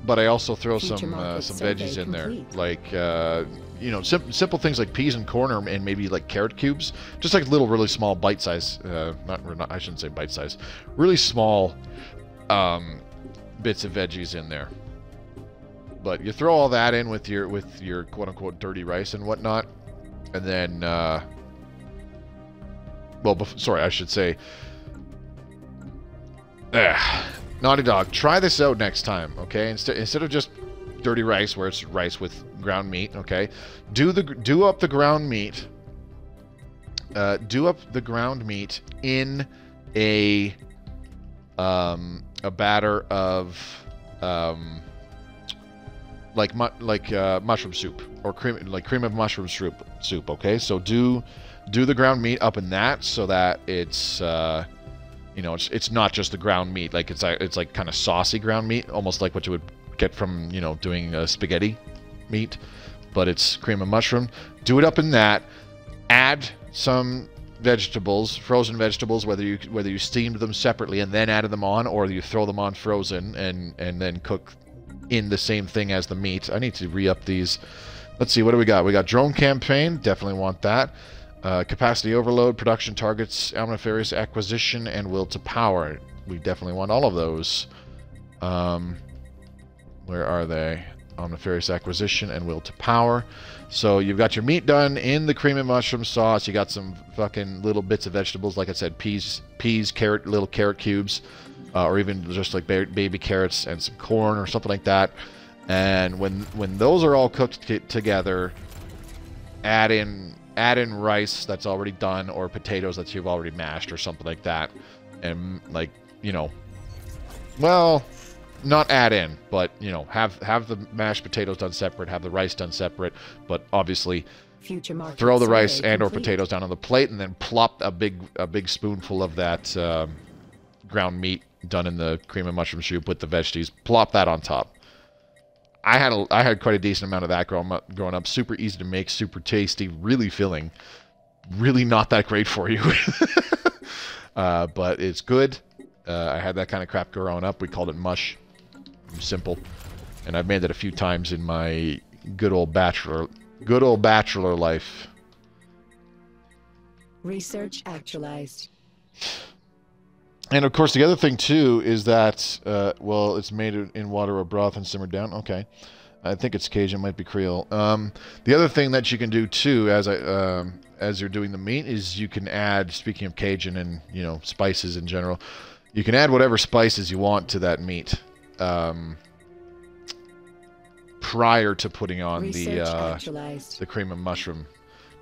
but I also throw some veggies in there, like you know, simple things like peas and corn, and maybe like carrot cubes, just like little really small bite size. Not I shouldn't say bite size, really small bits of veggies in there. But you throw all that in with your quote unquote dirty rice and whatnot, and then sorry, I should say. Naughty Dog, try this out next time, okay? Instead of just dirty rice, where it's rice with ground meat, okay? Do up the ground meat. Do up the ground meat in a batter of mushroom soup or cream of mushroom soup, okay? So do the ground meat up in that so that it's you know, it's not just the ground meat, like it's like kind of saucy ground meat, almost like what you would get from, you know, doing spaghetti meat, but it's cream of mushroom. Do it up in that. Add some vegetables, frozen vegetables, whether you steamed them separately and then added them on, or you throw them on frozen and then cook in the same thing as the meat. I need to re-up these. Let's see, what do we got? We got drone campaign, definitely want that. Capacity overload, production targets, omnifarious acquisition, and will to power. We definitely want all of those. Where are they? Omnifarious acquisition and will to power. So you've got your meat done in the cream and mushroom sauce. You got some fucking little bits of vegetables, like I said, peas, little carrot cubes, or even just like baby carrots and some corn or something like that. And when those are all cooked together, add in rice that's already done, or potatoes that you've already mashed or something like that, and like, you know, well, not add in, but, you know, have the mashed potatoes done separate, have the rice done separate, but obviously throw the rice and or potatoes down on the plate, and then plop a big spoonful of that ground meat done in the cream and mushroom soup with the veggies. Plop that on top. I had quite a decent amount of that growing up. Super easy to make, super tasty, really filling. Really not that great for you. But it's good. I had that kind of crap growing up. We called it mush. Simple. And I've made it a few times in my good old bachelor life. Research actualized. And of course, the other thing too is that, well, it's made in water or broth and simmered down. Okay, I think it's Cajun, might be Creole. The other thing that you can do too, as you're doing the meat, is you can add. Speaking of Cajun and, you know, spices in general, you can add whatever spices you want to that meat prior to putting on the cream of mushroom,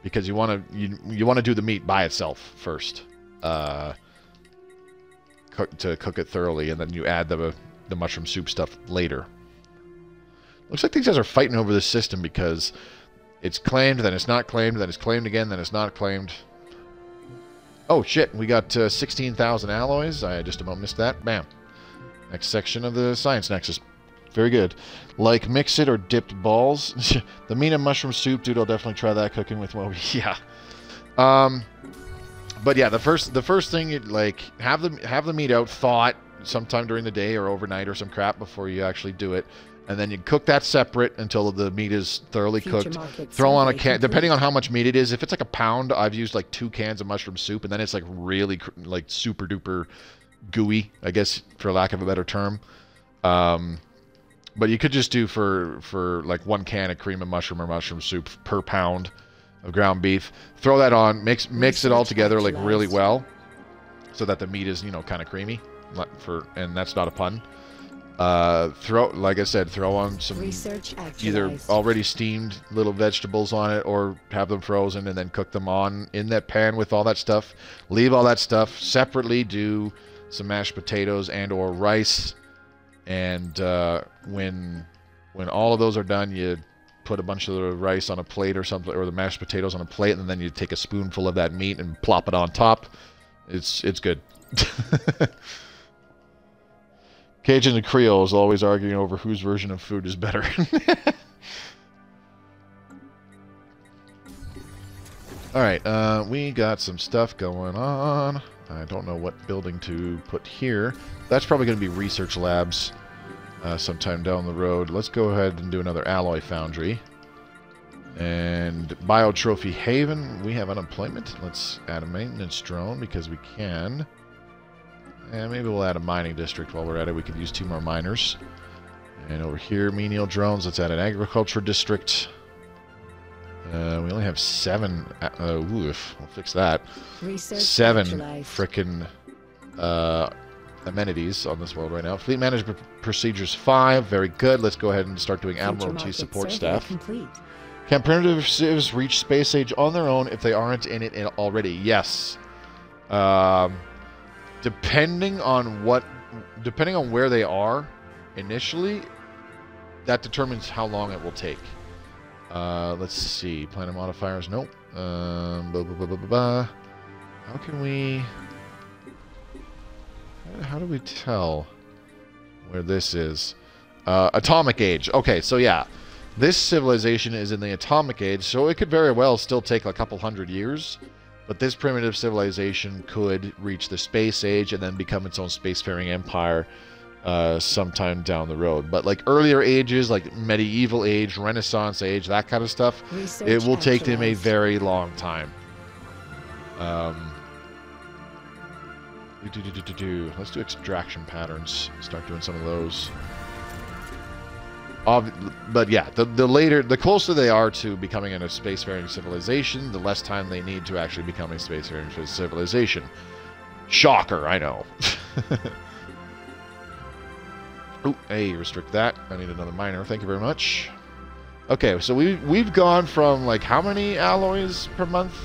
because you want to do the meat by itself first. To cook it thoroughly, and then you add the mushroom soup stuff later. Looks like these guys are fighting over this system, because it's claimed, then it's not claimed, then it's claimed again, then it's not claimed. Oh, shit. We got 16,000 alloys. I just about missed that. Bam. Next section of the Science Nexus. Very good. Like mix it or dipped balls. The meat and mushroom soup, dude. I'll definitely try that cooking with Mobius. Yeah. But yeah, the first thing, like, have the meat out, thawed sometime during the day or overnight or some crap before you actually do it. And then you cook that separate until the meat is thoroughly cooked. Throw on a can, depending on how much meat it is. If it's like a pound, I've used like 2 cans of mushroom soup, and then it's like really like super duper gooey, I guess, for lack of a better term. But you could just do for like 1 can of cream of mushroom or mushroom soup per pound of ground beef. Throw that on, mix it all together like really well, so that the meat is, you know, kind of creamy. And that's not a pun. Like I said, throw on some either already steamed little vegetables on it, or have them frozen and then cook them on in that pan with all that stuff. Leave all that stuff separately. Do some mashed potatoes and or rice, and when all of those are done, you put a bunch of the rice on a plate or something, or the mashed potatoes on a plate, and then you take a spoonful of that meat and plop it on top. It's good. Cajun and Creoles always arguing over whose version of food is better. Alright, we got some stuff going on. I don't know what building to put here. That's probably going to be research labs sometime down the road. Let's go ahead and do another alloy foundry. And Biotrophy Haven, we have unemployment. Let's add a maintenance drone because we can. And maybe we'll add a mining district while we're at it. We could use 2 more miners. And over here, menial drones. Let's add an agriculture district. We only have 7. Oof, we'll fix that. 7 frickin' amenities on this world right now. Fleet management procedures 5. Very good. Let's go ahead and start doing Admiralty support staff. Can primitive civs reach space age on their own if they aren't in it already? Yes. Depending on where they are initially, that determines how long it will take. Let's see. Planet modifiers. Nope. How can we... How do we tell where this is? Atomic age. Okay, so yeah. This civilization is in the atomic age, so it could very well still take a couple hundred years. But this primitive civilization could reach the space age and then become its own spacefaring empire sometime down the road. But like earlier ages, like medieval age, Renaissance age, that kind of stuff, it will take them a very long time. Let's do extraction patterns. Start doing some of those. But yeah, the closer they are to becoming a spacefaring civilization, the less time they need to actually become a spacefaring civilization. Shocker, I know. Ooh, hey, restrict that. I need another miner. Thank you very much. Okay, so we've gone from like how many alloys per month?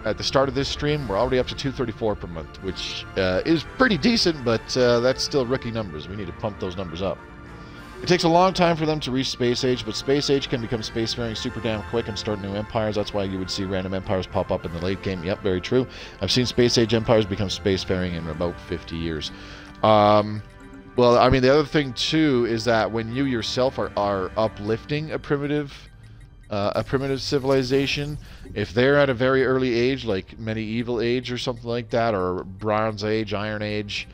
At the start of this stream, we're already up to 234 per month, which is pretty decent, but that's still rookie numbers. We need to pump those numbers up. It takes a long time for them to reach space age, but space age can become spacefaring super damn quick and start new empires. That's why you would see random empires pop up in the late game. Yep, very true. I've seen space age empires become spacefaring in about 50 years. Well, I mean, the other thing too is that when you yourself are uplifting a primitive civilization, if they're at a very early age, like medieval age or something like that, or Bronze Age, Iron Age,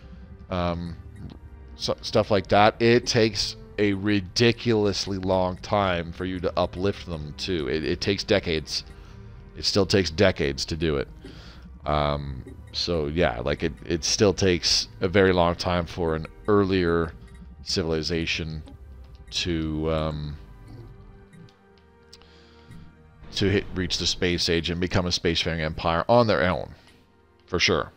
stuff like that, it takes a ridiculously long time for you to uplift them too. It takes decades. It still takes decades to do it. So yeah, like it still takes a very long time for an earlier civilization to reach the space age and become a spacefaring empire on their own, for sure.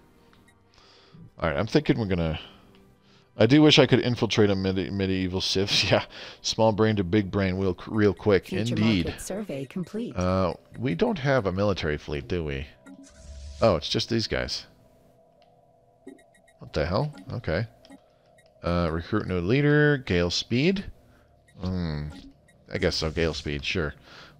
All right, I'm thinking we're gonna. I do wish I could infiltrate a medieval civs. Yeah, small brain to big brain real quick. Indeed. Survey complete. We don't have a military fleet, do we? Oh, it's just these guys. What the hell? Okay. Recruit new leader. Gale speed. I guess so. Gale speed, sure.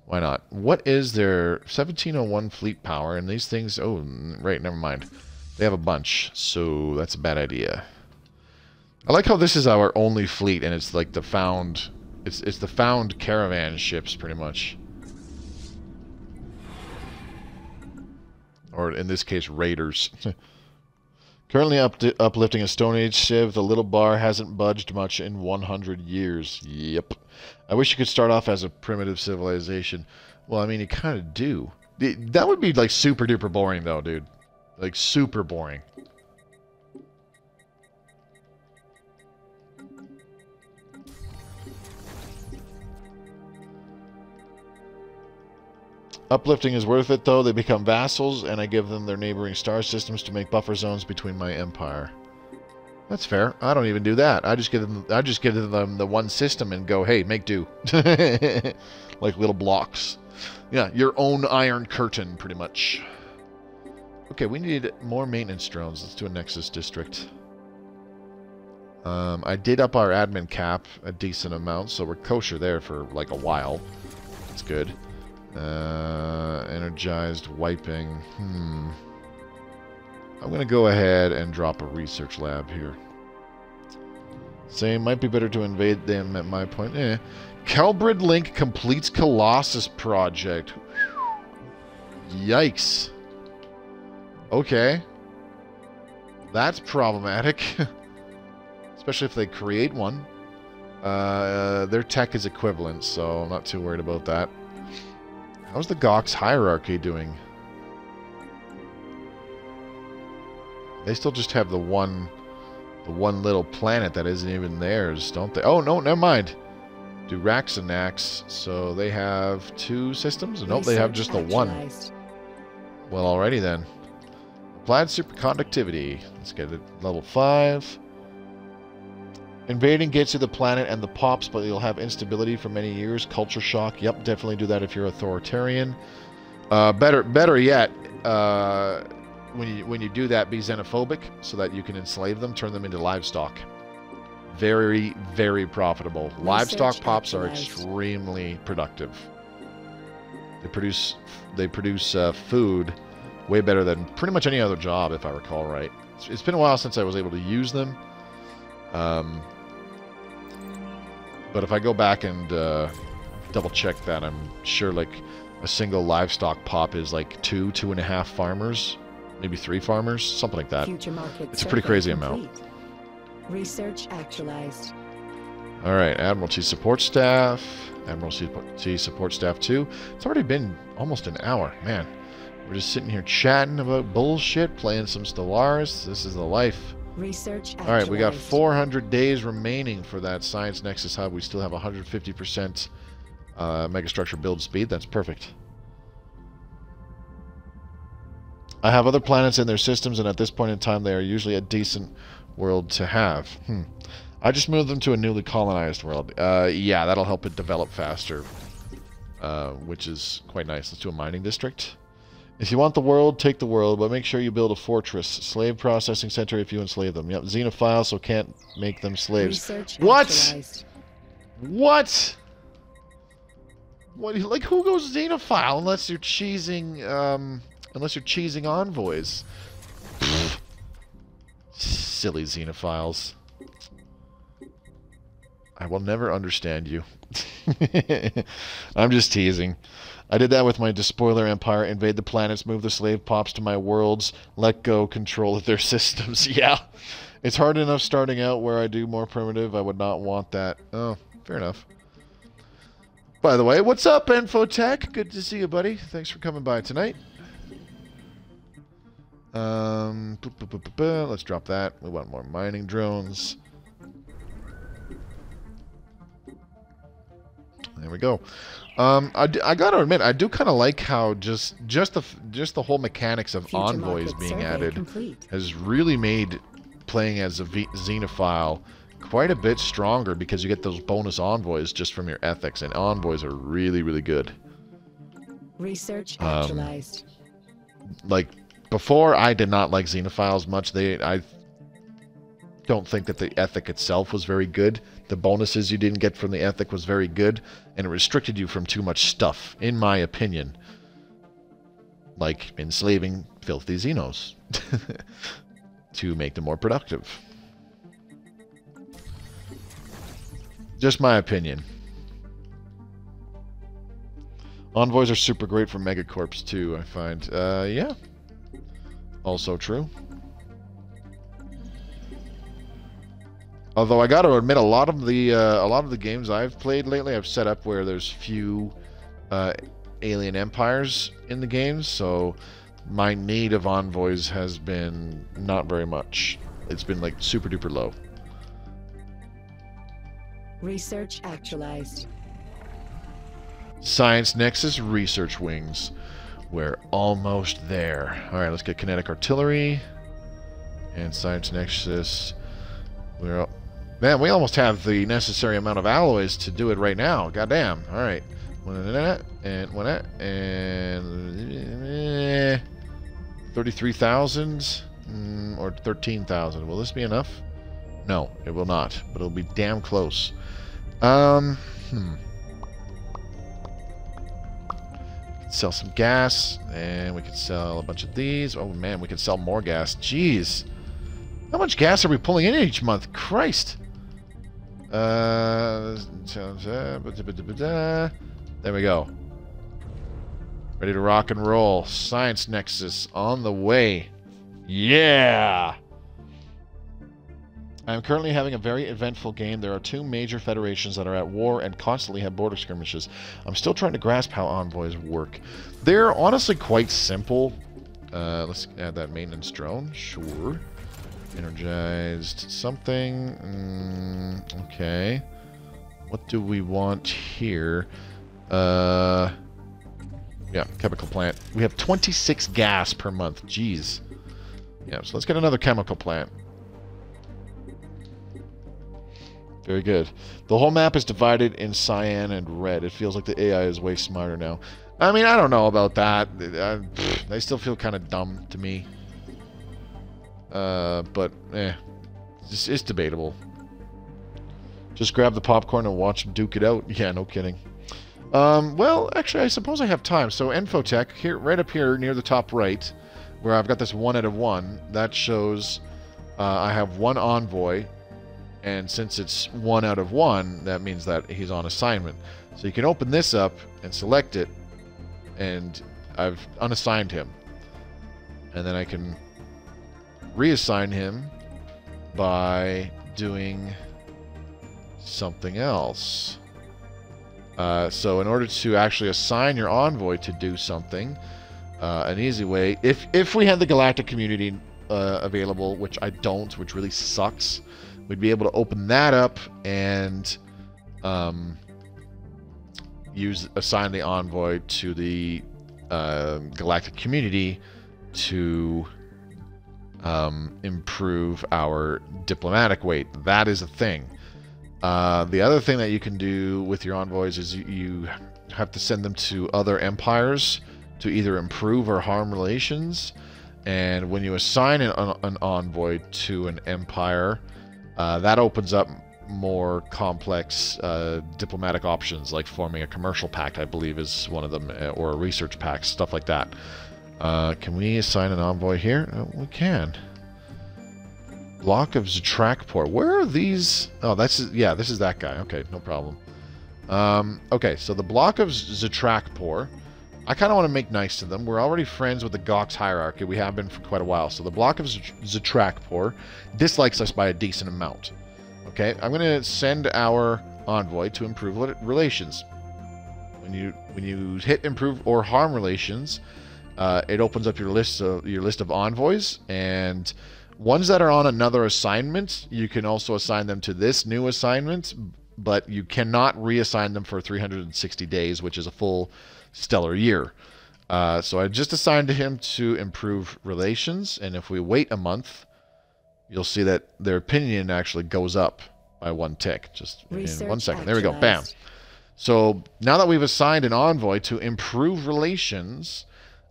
Why not? What is their 1701 fleet power? And these things... Oh, right, never mind. They have a bunch, so that's a bad idea. I like how this is our only fleet, and it's like the found... It's the found caravan ships, pretty much. Or, in this case, raiders. Currently uplifting a Stone Age Civ, the little bar hasn't budged much in 100 years. Yep. I wish you could start off as a primitive civilization. Well, I mean, you kind of do. That would be, like, super duper boring, though, dude. Like, super boring. Uplifting is worth it, though. They become vassals, and I give them their neighboring star systems to make buffer zones between my empire. That's fair. I don't even do that. I just give them the one system and go, hey, make do. Like little blocks. Yeah, your own Iron Curtain, pretty much. Okay, we need more maintenance drones. Let's do a Nexus district. I did up our admin cap a decent amount, so we're kosher there for like a while. That's good. Energized wiping. I'm going to go ahead and drop a research lab here. Same, might be better to invade them at my point. Calbrid Link completes Colossus project. Yikes. Okay. That's problematic. Especially if they create one. Their tech is equivalent, so I'm not too worried about that. How's the Gox hierarchy doing? They still just have the one little planet that isn't even theirs, don't they? Oh, no, never mind. Do Raxanax, so they have 2 systems? Nope, they have just the one. Well, alrighty then. Applied superconductivity. Let's get it level 5. Invading gets you the planet and the pops, but you'll have instability for many years. Culture shock. Yep, definitely do that if you're authoritarian. Better yet, when you do that, be xenophobic so that you can enslave them, turn them into livestock. Very, very profitable. Livestock pops are extremely productive. They produce food way better than pretty much any other job, if I recall right. It's been a while since I was able to use them. But if I go back and double check that, I'm sure like a single livestock pop is like 2.5 farmers, maybe 3 farmers, something like that. It's a pretty crazy amount. Research actualized. All right, Admiralty support staff, Admiralty support staff 2. It's already been almost an hour, man. We're just sitting here chatting about bullshit, playing some Stellaris. This is the life. Research all right, we got 400 days remaining for that Science Nexus hub. We still have 150% megastructure build speed. That's perfect. I have other planets in their systems, and at this point in time, they are usually a decent world to have. I just moved them to a newly colonized world. Yeah, that'll help it develop faster, which is quite nice. Let's do a mining district. If you want the world, take the world, but make sure you build a fortress. Slave processing center if you enslave them. Yep, xenophiles, so can't make them slaves. What? What? What? Like, who goes xenophile unless you're cheesing, envoys? Pfft. Silly xenophiles. I will never understand you. I'm just teasing. I did that with my Despoiler Empire. Invade the planets, move the slave pops to my worlds, let go control of their systems. Yeah. It's hard enough starting out where I do more primitive. I would not want that. Oh, fair enough. By the way, what's up, Infotech? Good to see you, buddy. Thanks for coming by tonight. Let's drop that. We want more mining drones. There we go. I gotta admit, I do kind of like how just the whole mechanics of envoys being added has really made playing as a xenophile quite a bit stronger, because you get those bonus envoys just from your ethics, and envoys are really, really good. Research actualized. Like before, I did not like xenophiles much. I don't think that the ethic itself was very good. the bonuses you didn't get from the ethic was very good, and it restricted you from too much stuff, in my opinion. Like enslaving filthy Xenos to make them more productive. Just my opinion. Envoys are super great for megacorps too, I find. Yeah. Also true. Although I got to admit, a lot of the games I've played lately, I've set up where there's few alien empires in the games, so my need of envoys has been not very much. It's been like super duper low. Research actualized. Science Nexus research wings. We're almost there. Alright, let's get kinetic artillery. And Science Nexus. Man, we almost have the necessary amount of alloys to do it right now. Goddamn. Alright. And 33,000 or 13,000. Will this be enough? No, it will not. But it'll be damn close. Sell some gas, and we could sell a bunch of these. Oh man, we could sell more gas. Jeez, how much gas are we pulling in each month? Christ. There we go. Ready to rock and roll. Science Nexus on the way. Yeah. I am currently having a very eventful game. There are two major federations that are at war and constantly have border skirmishes. I'm still trying to grasp how envoys work. They're honestly quite simple. Let's add that maintenance drone. Sure. Energized something. Okay. What do we want here? Yeah, chemical plant. We have 26 gas per month. Jeez. Yeah, so let's get another chemical plant. Very good. The whole map is divided in cyan and red. It feels like the AI is way smarter now. I mean, I don't know about that. They still feel kind of dumb to me. But, it's debatable. Just grab the popcorn and watch them duke it out. Yeah, no kidding. Well, actually, I suppose I have time. So, Infotech, here, right up here near the top right, where I've got this 1 out of 1, that shows I have one envoy. And since it's 1 out of 1, that means that he's on assignment. So you can open this up and select it, and I've unassigned him. And then I can reassign him by doing something else. So in order to actually assign your envoy to do something, an easy way, if we had the Galactic Community available, which I don't, which really sucks, we'd be able to open that up and assign the envoy to the Galactic Community to improve our diplomatic weight. That is a thing. The other thing that you can do with your envoys is you have to send them to other empires to either improve or harm relations. And when you assign an envoy to an empire, that opens up more complex diplomatic options, like forming a commercial pact, I believe is one of them, or a research pact, stuff like that. Can we assign an envoy here? We can. Block of Zatrakpor. Where are these? Oh, this is that guy. Okay, no problem. Okay, so the block of Zatrakpor, I kind of want to make nice to them. We're already friends with the Gox hierarchy. We have been for quite a while. So the block of Zatrakpor dislikes us by a decent amount. Okay, I'm going to send our envoy to improve relations. When you hit improve or harm relations, it opens up your list of envoys, and ones that are on another assignment, you can also assign them to this new assignment, but you cannot reassign them for 360 days, which is a full stellar year. So I just assigned to him to improve relations, and if we wait a month, you'll see that their opinion actually goes up by 1 tick. Just in 1 second. There we go. Bam. So now that we've assigned an envoy to improve relations,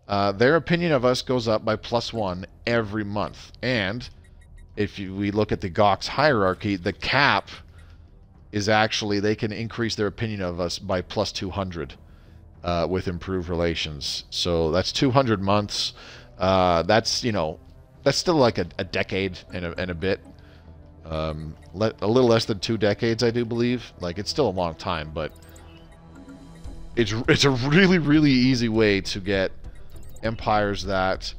their opinion of us goes up by +1 every month. And if we look at the Gox hierarchy, the cap is actually they can increase their opinion of us by plus 200 with improved relations. So that's 200 months. That's, you know, that's still like a decade and a bit. A little less than 2 decades, I do believe. Like, it's still a long time, but it's a really, really easy way to get empires that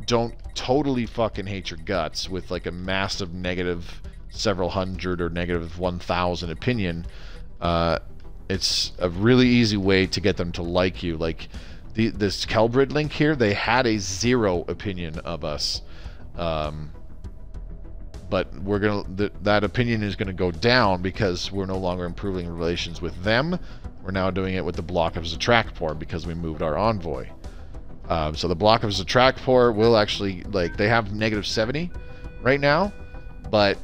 don't totally fucking hate your guts with like a massive negative several hundred or negative 1,000 opinion. It's a really easy way to get them to like you. Like this Kelbrid link here, they had a 0 opinion of us. But we're gonna that opinion is gonna go down because we're no longer improving relations with them. We're now doing it with the block of Zatracpor because we moved our envoy. So the block of Zatracpor will actually, like, they have negative 70 right now, but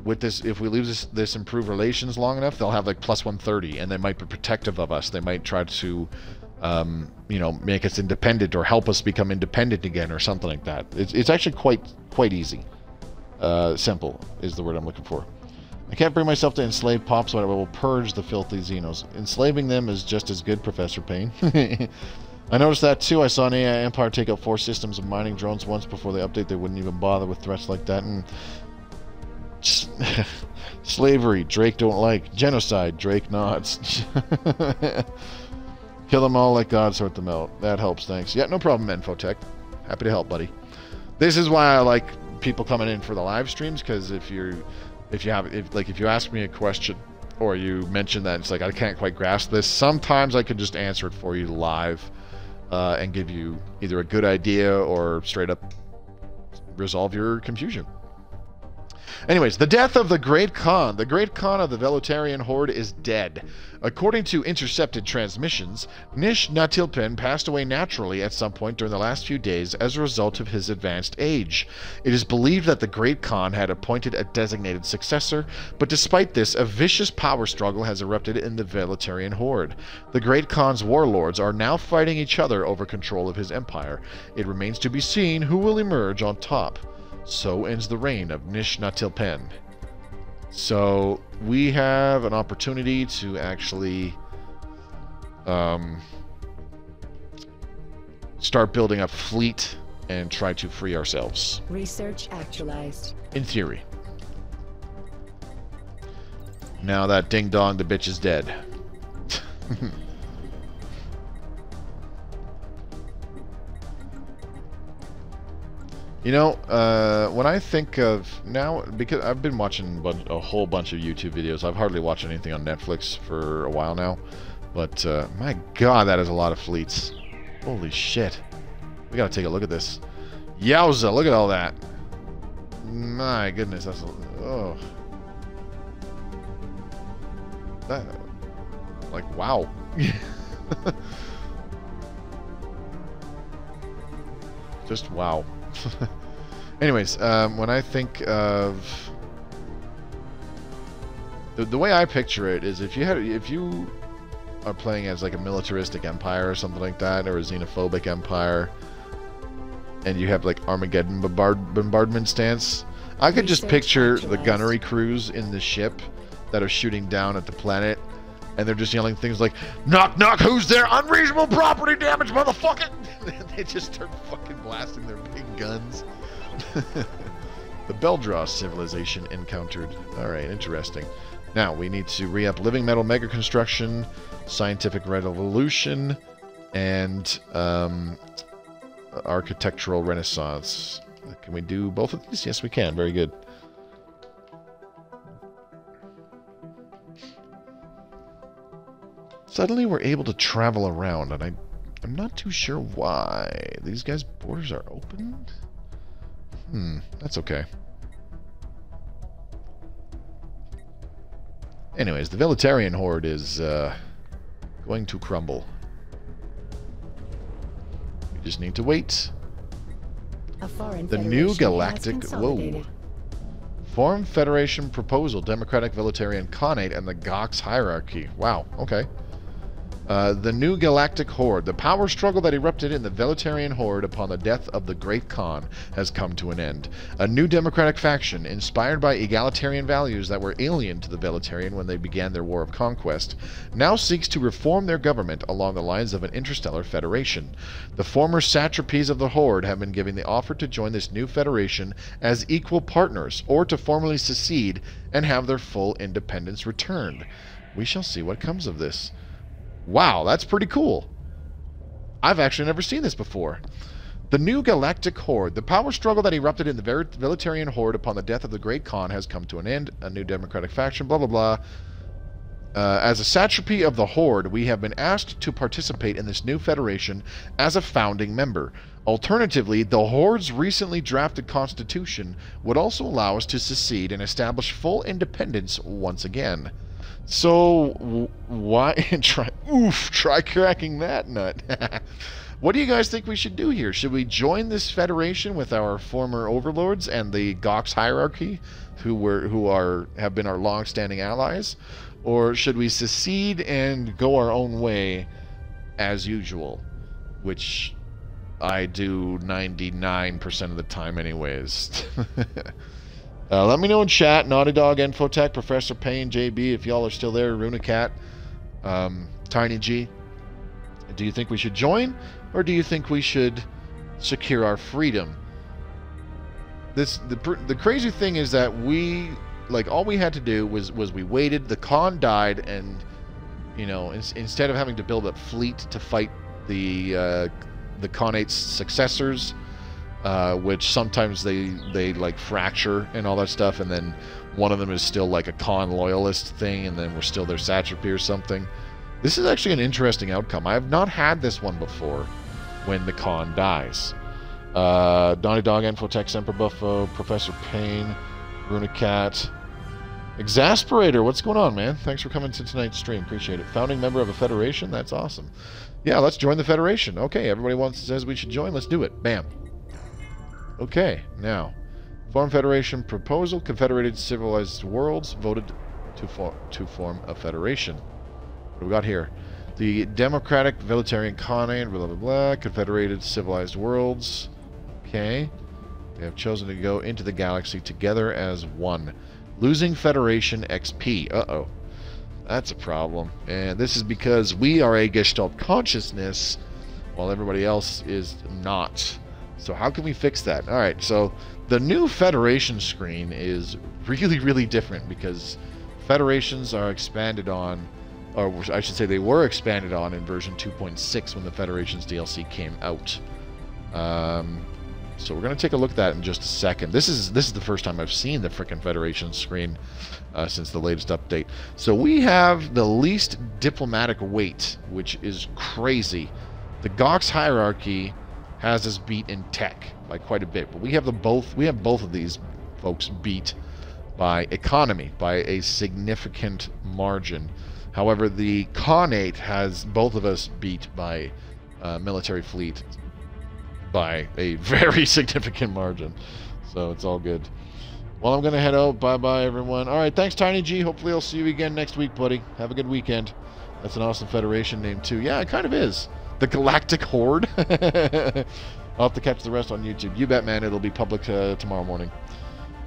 with this, if we leave this improved relations long enough, they'll have like plus 130, and they might be protective of us. They might try to you know, make us independent or help us become independent again or something like that. It's actually quite easy. Simple is the word I'm looking for. I can't bring myself to enslave Pops, but I will purge the filthy Xenos. Enslaving them is just as good, Professor Payne. I noticed that too. I saw an AI empire take out 4 systems of mining drones once before they update. They wouldn't even bother with threats like that. And slavery, Drake don't like. Genocide, Drake nods. Kill them all, let God sort them out. That helps, thanks. Yeah, no problem, Infotech. Happy to help, buddy. This is why I like people coming in for the live streams, because if you ask me a question or you mention that it's like I can't quite grasp this, sometimes I can just answer it for you live and give you either a good idea or straight up resolve your confusion. Anyways, the death of the Great Khan. The Great Khan of the Veletarian Horde is dead. According to intercepted transmissions, Nish Natilpin passed away naturally at some point during the last few days as a result of his advanced age. It is believed that the Great Khan had appointed a designated successor, but despite this, a vicious power struggle has erupted in the Veletarian Horde. The Great Khan's warlords are now fighting each other over control of his empire. It remains to be seen who will emerge on top. So ends the reign of Nish Natilpin. So we have an opportunity to actually start building a fleet and try to free ourselves. Research actualized. In theory. Now that ding dong, the bitch is dead. You know, when I think of now, because I've been watching a whole bunch of YouTube videos. I've hardly watched anything on Netflix for a while now. But, my god, that is a lot of fleets. Holy shit. We gotta take a look at this. Yowza, look at all that. My goodness, that's... Oh. That... Like, wow. Just wow. Anyways, when I think of the way I picture it is if you are playing as like a militaristic empire or something like that, or a xenophobic empire, and you have like Armageddon bombardment stance, I could just picture the gunnery crews in the ship that are shooting down at the planet, and they're just yelling things like, "Knock, knock, who's there? Unreasonable property damage, motherfucker!" They just start fucking blasting their big guns. The Beldross civilization encountered. Alright, interesting. Now, we need to re-up living metal mega construction, scientific revolution, and architectural renaissance. Can we do both of these? Yes, we can. Very good. Suddenly we're able to travel around, and I'm not too sure why. These guys' borders are open? That's okay. Anyways, the Veletarian Horde is going to crumble. We just need to wait. The new Galactic... Whoa. Form Federation Proposal, Democratic Veletarian Khanate, and the Gox Hierarchy. Wow, okay. The new Galactic Horde. The power struggle that erupted in the Veletarian Horde upon the death of the Great Khan has come to an end. A new democratic faction, inspired by egalitarian values that were alien to the Veletarian when they began their war of conquest, now seeks to reform their government along the lines of an interstellar federation. The former satrapies of the Horde have been given the offer to join this new federation as equal partners, or to formally secede and have their full independence returned. We shall see what comes of this. Wow, that's pretty cool. I've actually never seen this before. The new Galactic Horde. The power struggle that erupted in the Veletarian Horde upon the death of the Great Khan has come to an end. A new democratic faction, blah, blah, blah. As a satrapy of the Horde, we have been asked to participate in this new federation as a founding member. Alternatively, the Horde's recently drafted constitution would also allow us to secede and establish full independence once again. So, why try cracking that nut. What do you guys think we should do here? Should we join this federation with our former overlords and the Gox hierarchy, who have been our long-standing allies? Or should we secede and go our own way as usual? Which I do 99% of the time anyways. Let me know in chat, Naughty Dog, Infotech, Professor Payne, JB, if y'all are still there, Runacat, Tiny G. Do you think we should join, or do you think we should secure our freedom? The crazy thing is that all we had to do was we waited, the Khan died, and, you know, instead of having to build a fleet to fight the Khanate's successors, which sometimes they like fracture and all that stuff, and then one of them is still like a Khan loyalist thing, and then we're still their satrapy or something. This is actually an interesting outcome. I have not had this one before when the Khan dies. Donnie Dog, Infotech, Semper Buffo, Professor Payne, Runacat, Exasperator, what's going on, man? Thanks for coming to tonight's stream. Appreciate it. Founding member of a federation? That's awesome. Yeah, let's join the federation. Okay, everybody says we should join. Let's do it. Bam. Okay, now, form federation proposal. Confederated civilized worlds voted to form a federation. What do we got here? The Democratic Veletarian Khanate, blah, blah, blah. Confederated civilized worlds. Okay. They have chosen to go into the galaxy together as one. Losing Federation XP. Uh-oh. That's a problem. And this is because we are a Gestalt consciousness, while everybody else is not. So how can we fix that? Alright, so the new Federation screen is really, really different, because Federations are expanded on, or I should say they were expanded on in version 2.6 when the Federations DLC came out. So we're going to take a look at that in just a second. This is the first time I've seen the frickin' Federation screen since the latest update. So we have the least diplomatic weight, which is crazy. The Gox hierarchy has us beat in tech by quite a bit, but we have both of these folks beat by economy by a significant margin. However, the Khanate has both of us beat by military fleet by a very significant margin. So it's all good. Well, I'm going to head out. Bye-bye, everyone. All right, thanks, Tiny G. Hopefully I'll see you again next week, buddy. Have a good weekend. That's an awesome Federation name, too. Yeah, it kind of is. The Galactic Horde. I'll have to catch the rest on YouTube. You bet, man. It'll be public tomorrow morning.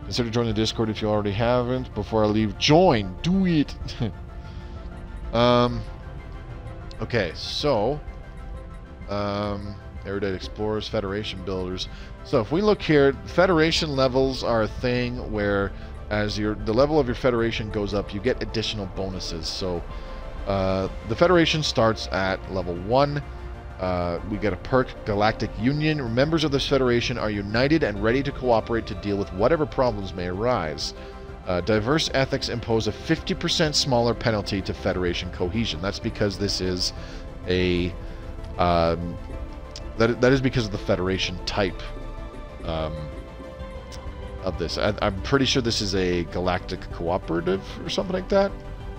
Consider joining the Discord if you already haven't. Before I leave, join. Do it. Okay, so... Erudite Explorers, Federation Builders. So if we look here, Federation levels are a thing where as the level of your Federation goes up, you get additional bonuses. So the Federation starts at level 1. We get a perk, Galactic Union. Members of this Federation are united and ready to cooperate to deal with whatever problems may arise. Diverse ethics impose a 50% smaller penalty to Federation cohesion. That's because this is a... That is because of the Federation type of this. I'm pretty sure this is a Galactic Cooperative or something like that.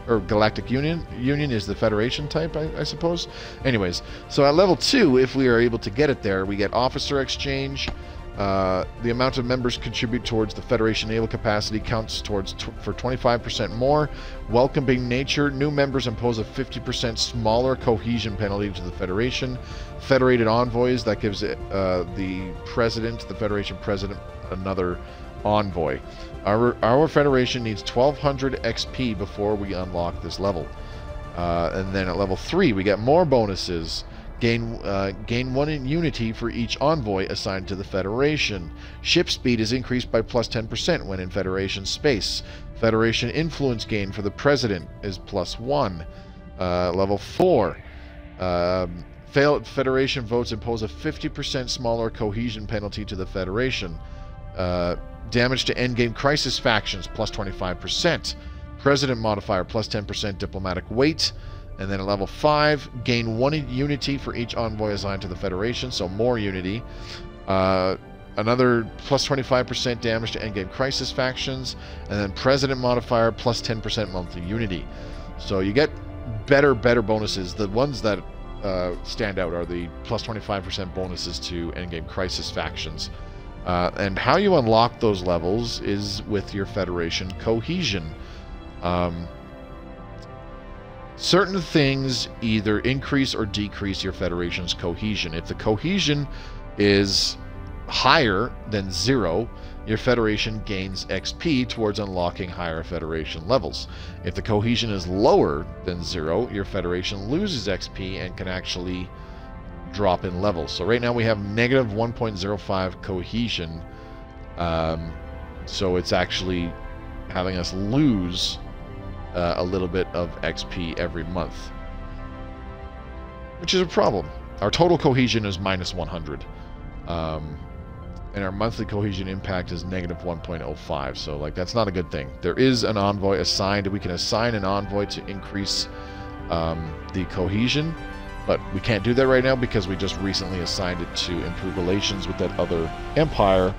Or Galactic Union. Union is the Federation type, I suppose. Anyways, so at level 2, if we are able to get it there, we get Officer Exchange. The amount of members contribute towards the Federation naval capacity counts towards for 25% more. Welcoming nature. New members impose a 50% smaller cohesion penalty to the Federation. Federated envoys. That gives the Federation president, another envoy. Our Federation needs 1200 XP before we unlock this level. And then at level 3, we get more bonuses. Gain 1 in unity for each envoy assigned to the Federation. Ship speed is increased by plus 10% when in Federation space. Federation influence gain for the President is plus 1. Level 4. Failed Federation votes impose a 50% smaller cohesion penalty to the Federation. Damage to endgame crisis factions plus 25%. President modifier plus 10% diplomatic weight. And then at level 5, gain 1 in unity for each envoy assigned to the Federation, so more unity. Another plus 25% damage to endgame crisis factions. And then President modifier plus 10% monthly unity. So you get better bonuses. The ones that stand out are the plus 25% bonuses to endgame crisis factions. And how you unlock those levels is with your Federation cohesion. Certain things either increase or decrease your Federation's cohesion. If the cohesion is higher than 0, your Federation gains XP towards unlocking higher Federation levels. If the cohesion is lower than 0, your Federation loses XP and can actually drop in levels. So right now we have negative 1.05 cohesion. So it's actually having us lose a little bit of XP every month, which is a problem. Our total cohesion is minus 100, and our monthly cohesion impact is negative 1.05. So like that's not a good thing. There is an envoy assigned. We can assign an envoy to increase the cohesion, but we can't do that right now because we just recently assigned it to improve relations with that other empire.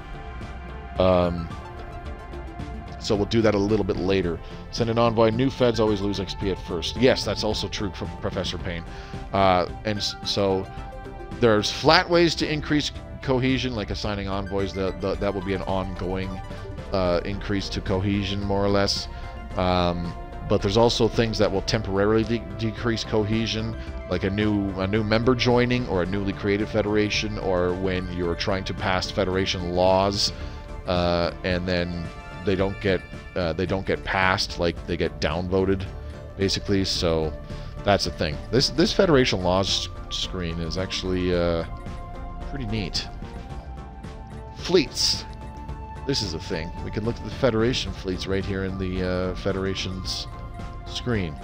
So we'll do that a little bit later. Send an envoy. New feds always lose XP at first. Yes, that's also true for Professor Payne. And so there's flat ways to increase cohesion, like assigning envoys. That will be an ongoing increase to cohesion, more or less. But there's also things that will temporarily decrease cohesion, like a new member joining, or a newly created Federation, or when you're trying to pass Federation laws, and then they don't get passed, like they get downvoted, basically. So that's the thing. This Federation laws screen is actually pretty neat. Fleets. This is a thing. We can look at the Federation fleets right here in the Federation's screen.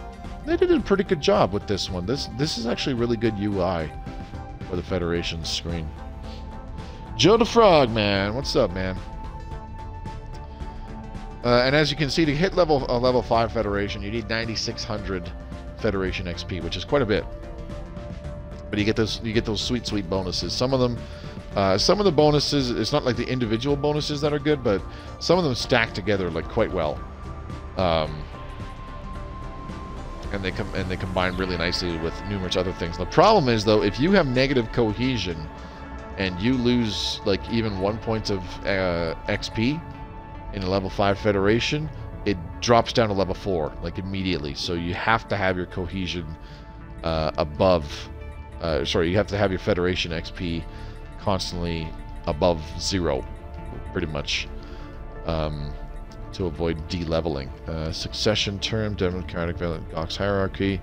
They did a pretty good job with this one. This is actually really good UI for the Federation screen. Joe the Frog, man. What's up, man? And as you can see, to hit level 5 Federation, you need 9,600 Federation XP, which is quite a bit. But you get those sweet bonuses. Some of the bonuses, it's not like the individual bonuses that are good, but some of them stack together like quite well. And they combine really nicely with numerous other things. The problem is, though, if you have negative cohesion and you lose like even 1 point of XP in a level 5 Federation, it drops down to level 4 like immediately. So you have to have your cohesion above. You have to have your Federation XP constantly above 0, pretty much, to avoid de-leveling. Succession term, democratic Gox hierarchy.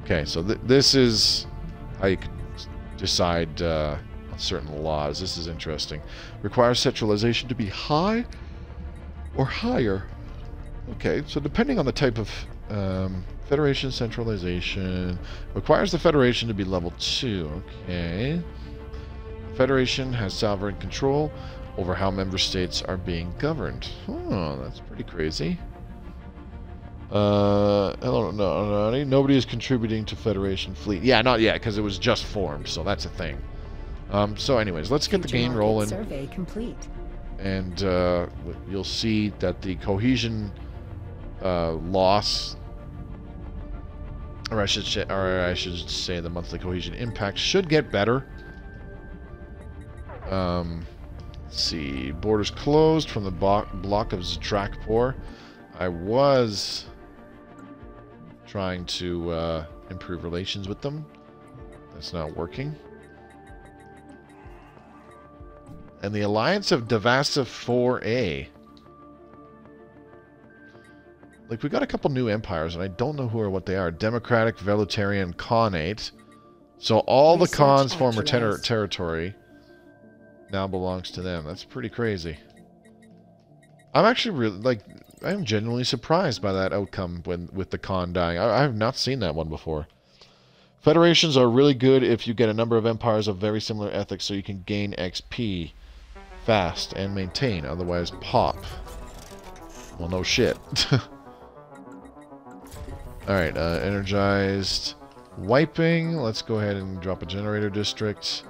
Okay, so this is how you can decide on certain laws. This is interesting. Requires centralization to be high or higher. Okay, so depending on the type of Federation centralization, requires the Federation to be level 2. Okay. Federation has sovereign control over how member states are being governed. Oh, that's pretty crazy. Hello, no, nobody is contributing to Federation fleet. Yeah, not yet, because it was just formed, so that's a thing. So anyways, let's get the game rolling. Survey complete. And you'll see that the cohesion loss, or I should say the monthly cohesion impact should get better. Let's see. Borders closed from the block of Zatrakpor. I was trying to improve relations with them. That's not working. And the Alliance of Devasa 4A. Like, we got a couple new empires, and I don't know who or what they are. Democratic Veletarian Khanate. So all the Khan's former territory now belongs to them. That's pretty crazy. I'm actually really, like, I'm genuinely surprised by that outcome with the Khan dying. I have not seen that one before. Federations are really good if you get a number of empires of very similar ethics, so you can gain XP fast and maintain, otherwise pop. Well, no shit. Alright, energized wiping. Let's go ahead and drop a generator district.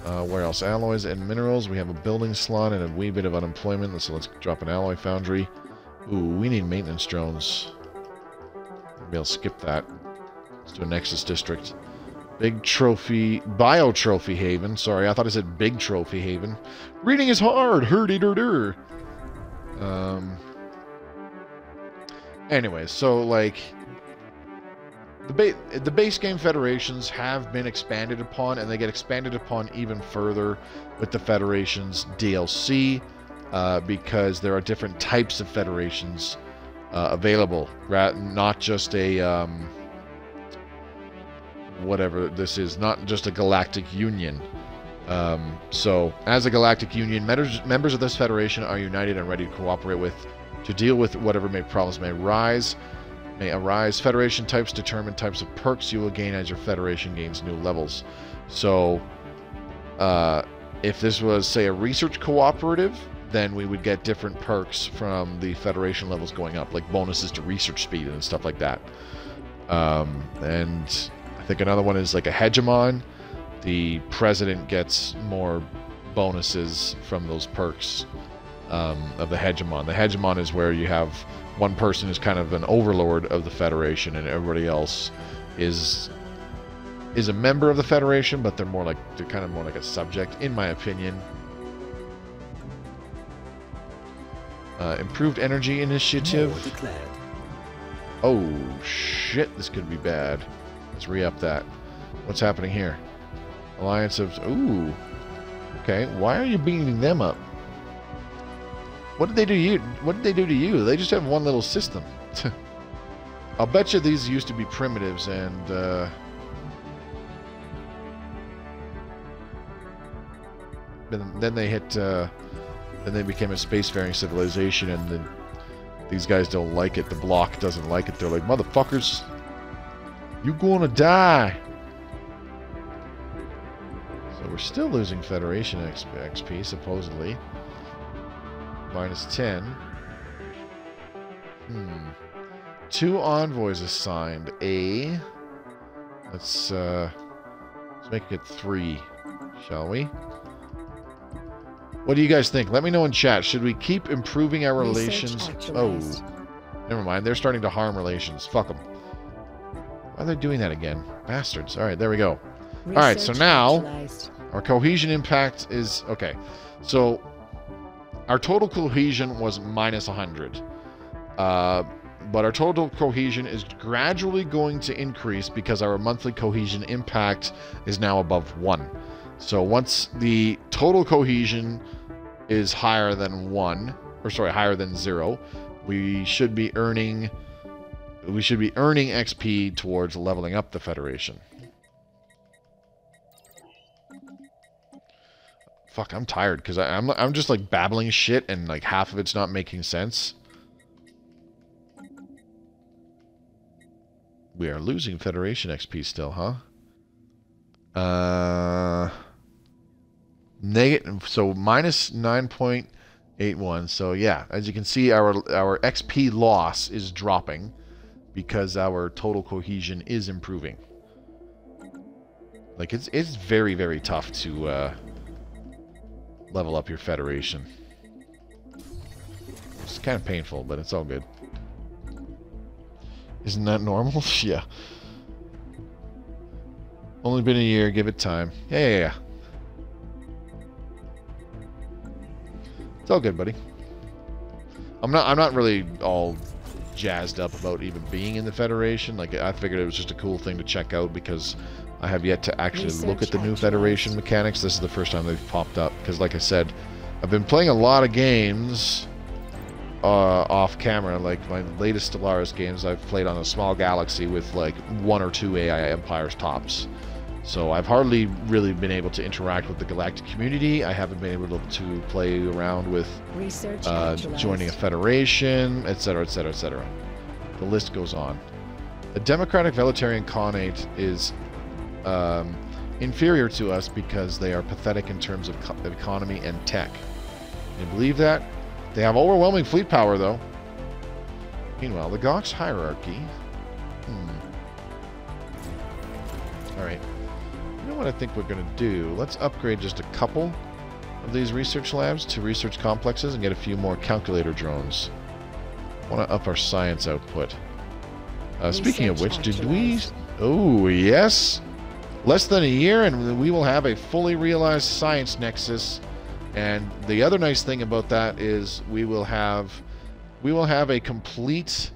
Where else? Alloys and minerals. We have a building slot and a wee bit of unemployment, so let's drop an alloy foundry. Ooh, we need maintenance drones. Maybe I'll skip that. Let's do a Nexus district. Big trophy... Bio-trophy haven. Sorry, I thought I said big trophy haven. Reading is hard! Hurdy-dur-dur! Anyway, so, like... The base game federations have been expanded upon, and they get expanded upon even further with the Federation's DLC, because there are different types of federations available, not just a whatever this is, not just a Galactic Union. So, as a Galactic Union, members of this federation are united and ready to cooperate to deal with whatever problems may arise. Federation types determine types of perks you will gain as your Federation gains new levels. So, if this was, say, a research cooperative, then we would get different perks from the Federation levels going up, like bonuses to research speed and stuff like that. And I think another one is like a hegemon. The president gets more bonuses from those perks of the hegemon. The hegemon is where you have one person who's kind of an overlord of the Federation, and everybody else is a member of the Federation, but they're kind of more like a subject, in my opinion. Improved energy initiative. Oh shit, this could be bad. Let's re-up that. What's happening here? Alliance of... Ooh. Okay, why are you beating them up? What did they do to you? What did they do to you? They just have one little system. I'll bet you these used to be primitives, and then they hit. Then they became a spacefaring civilization, and then these guys don't like it. The bloc doesn't like it. They're like, motherfuckers, you gonna die. So we're still losing Federation XP supposedly. -10. 2 envoys assigned. Let's make it 3, shall we? What do you guys think? Let me know in chat. Should we keep improving our relations? Oh, never mind. They're starting to harm relations. Fuck them. Why are they doing that again? Bastards. All right, there we go. All right, so now our cohesion impact is... Okay, so... Our total cohesion was -100. But our total cohesion is gradually going to increase because our monthly cohesion impact is now above 1. So once the total cohesion is higher than 1, or sorry, higher than 0, we should be earning XP towards leveling up the Federation. Fuck, I'm tired because I'm just like babbling shit and like half of it's not making sense. We are losing Federation XP still, huh? Negative, so -9.81. So yeah, as you can see, our XP loss is dropping because our total cohesion is improving. Like it's very, very tough to level up your Federation. It's kind of painful, but it's all good. Isn't that normal? Yeah. Only been a year, give it time. Yeah. It's all good, buddy. I'm not really all jazzed up about even being in the Federation. Like, I figured it was just a cool thing to check out because I have yet to actually look at the new Federation mechanics. This is the first time they've popped up because, like I said, I've been playing a lot of games off camera. Like my latest Stellaris games, I've played on a small galaxy with like 1 or 2 AI empires tops. So I've hardly really been able to interact with the Galactic Community. I haven't been able to play around with joining a Federation, etc., etc., etc. The list goes on. The Democratic Veletarian Khanate is inferior to us because they are pathetic in terms of economy and tech. Can you believe that? They have overwhelming fleet power, though. Meanwhile, the Gox hierarchy... Alright. You know what I think we're going to do? Let's upgrade just a couple of these research labs to research complexes and get a few more calculator drones. I want to up our science output. Speaking of which, did we... Oh, yes! Less than a year and we will have a fully realized Science Nexus. And the other nice thing about that is we will have a complete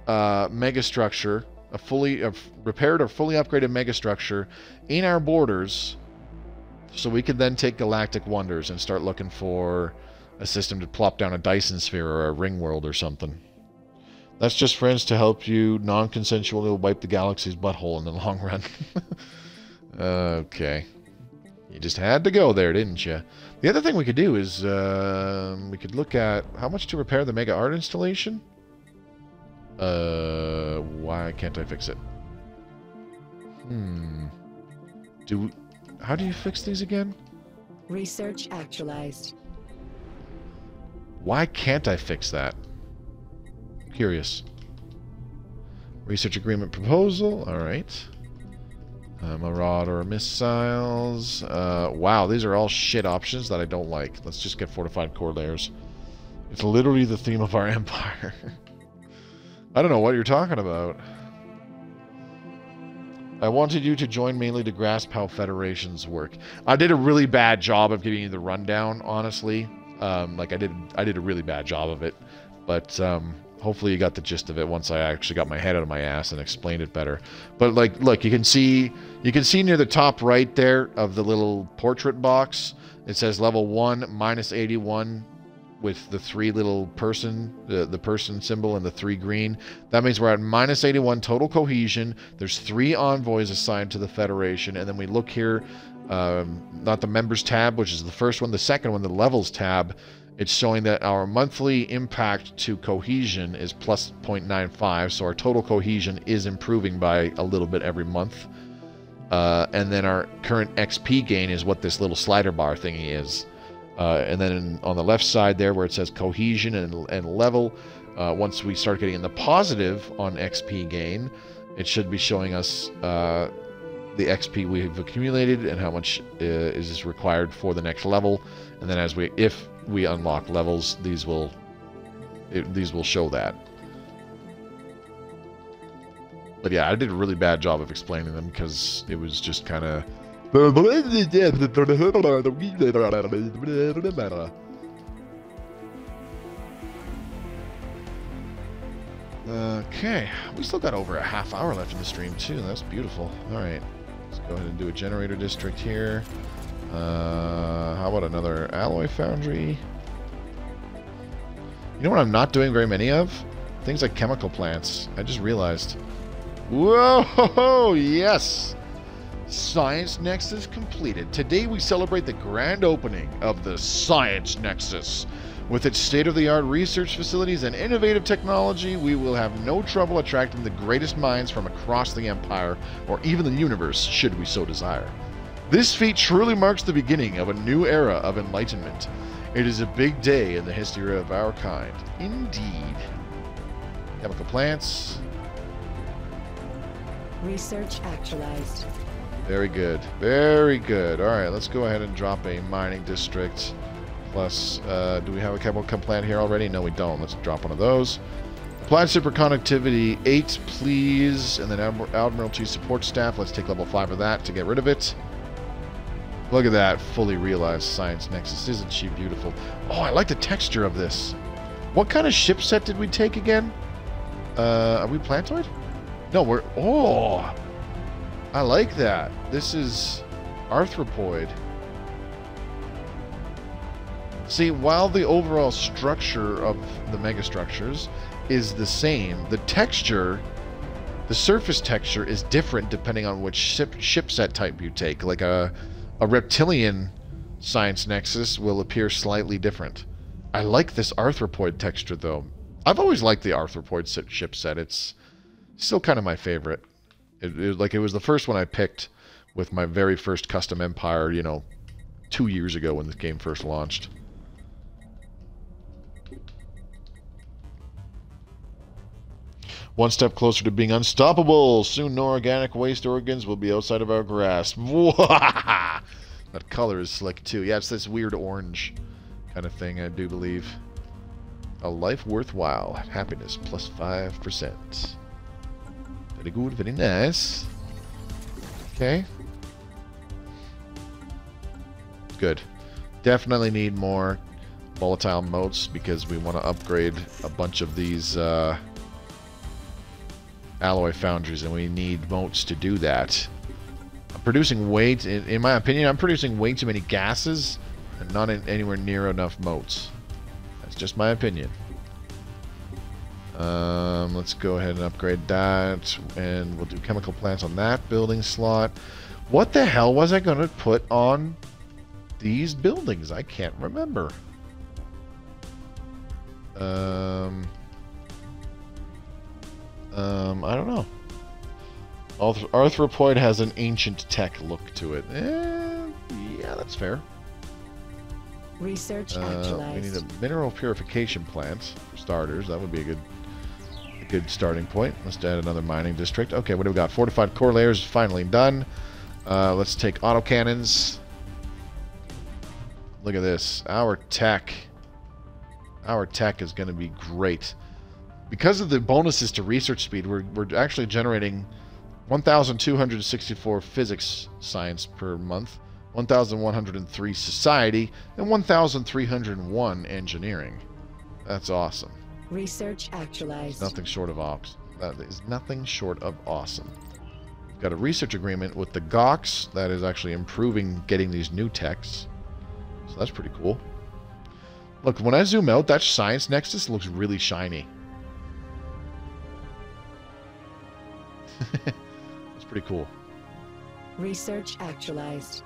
megastructure, a repaired or fully upgraded megastructure in our borders, so we could then take galactic wonders and start looking for a system to plop down a Dyson sphere or a ring world or something. That's just, friends, to help you non-consensually wipe the galaxy's butthole in the long run. Okay. You just had to go there, didn't you? The other thing we could do is we could look at how much to repair the Mega Art installation. Why can't I fix it? How do you fix these again? Research actualized. Why can't I fix that? Curious. Research agreement proposal. All right. Marauder missiles. Wow, these are all shit options that I don't like. Let's just get fortified core layers. It's literally the theme of our empire. I don't know what you're talking about. I wanted you to join mainly to grasp how federations work. I did a really bad job of giving you the rundown, honestly. Like I did a really bad job of it. But hopefully you got the gist of it once I actually got my head out of my ass and explained it better. But like, look, you can see near the top right there of the little portrait box, it says level 1 -81 with the 3 little person, the person symbol and the 3 green. That means we're at -81 total cohesion. There's 3 envoys assigned to the Federation, and then we look here, not the members tab, which is the first one, the second one, the levels tab. It's showing that our monthly impact to cohesion is plus 0.95, so our total cohesion is improving by a little bit every month. And then our current XP gain is what this little slider bar thingy is. And then on the left side there where it says cohesion and level, once we start getting in the positive on XP gain, it should be showing us the XP we've accumulated and how much is required for the next level. And then if we unlock levels, these will show that. But yeah, I did a really bad job of explaining them because it was just kind of... Okay, we still got over a half hour left in the stream too. That's beautiful. All right, let's go ahead and do a generator district here. How about another alloy foundry? You know what I'm not doing very many of? Things like chemical plants. I just realized. Whoa, yes! Science Nexus completed. Today we celebrate the grand opening of the Science Nexus. With its state-of-the-art research facilities and innovative technology, we will have no trouble attracting the greatest minds from across the Empire, or even the universe, should we so desire. This feat truly marks the beginning of a new era of enlightenment. It is a big day in the history of our kind. Indeed. Chemical plants. Research actualized. Very good. Very good. Alright, let's go ahead and drop a mining district. Plus, do we have a chemical plant here already? No, we don't. Let's drop one of those. Applied superconductivity 8, please. And then Admiralty support staff. Let's take level 5 of that to get rid of it. Look at that fully realized Science Nexus. Isn't she beautiful? Oh, I like the texture of this. What kind of ship set did we take again? Are we plantoid? No, we're... Oh! I like that. This is arthropoid. See, while the overall structure of the megastructures is the same, the texture, the surface texture is different depending on which ship set type you take. Like a reptilian Science Nexus will appear slightly different. I like this arthropoid texture, though. I've always liked the arthropoid ship set. It's still kind of my favorite. It was the first one I picked with my very first custom empire, you know, 2 years ago when this game first launched. One step closer to being unstoppable. Soon no organic waste organs will be outside of our grasp. That color is slick too. Yeah, it's this weird orange kind of thing, I do believe. A life worthwhile. Happiness plus 5%. Very good, very nice. Okay. Good. Definitely need more volatile motes because we want to upgrade a bunch of these alloy foundries, and we need motes to do that. I'm producing way, in my opinion, I'm producing way too many gases and not anywhere near enough motes. That's just my opinion. Let's go ahead and upgrade that, and we'll do chemical plants on that building slot. What the hell was I going to put on these buildings? I can't remember. I don't know. Arthropoid has an ancient tech look to it. Yeah, that's fair. Research We actualized. need a mineral purification plant for starters. That would be a good starting point. Let's add another mining district. Okay, what do we got? Fortified core layers finally done. Let's take autocannons. Look at this. Our tech is going to be great. Because of the bonuses to research speed, we're actually generating 1,264 physics science per month, 1,103 society, and 1,301 engineering. That's awesome. Research actualized. Nothing short of awesome. That is nothing short of awesome. We've got a research agreement with the GOX that is actually improving getting these new techs. So that's pretty cool. Look, when I zoom out, that Science Nexus looks really shiny. That's pretty cool. Research actualized.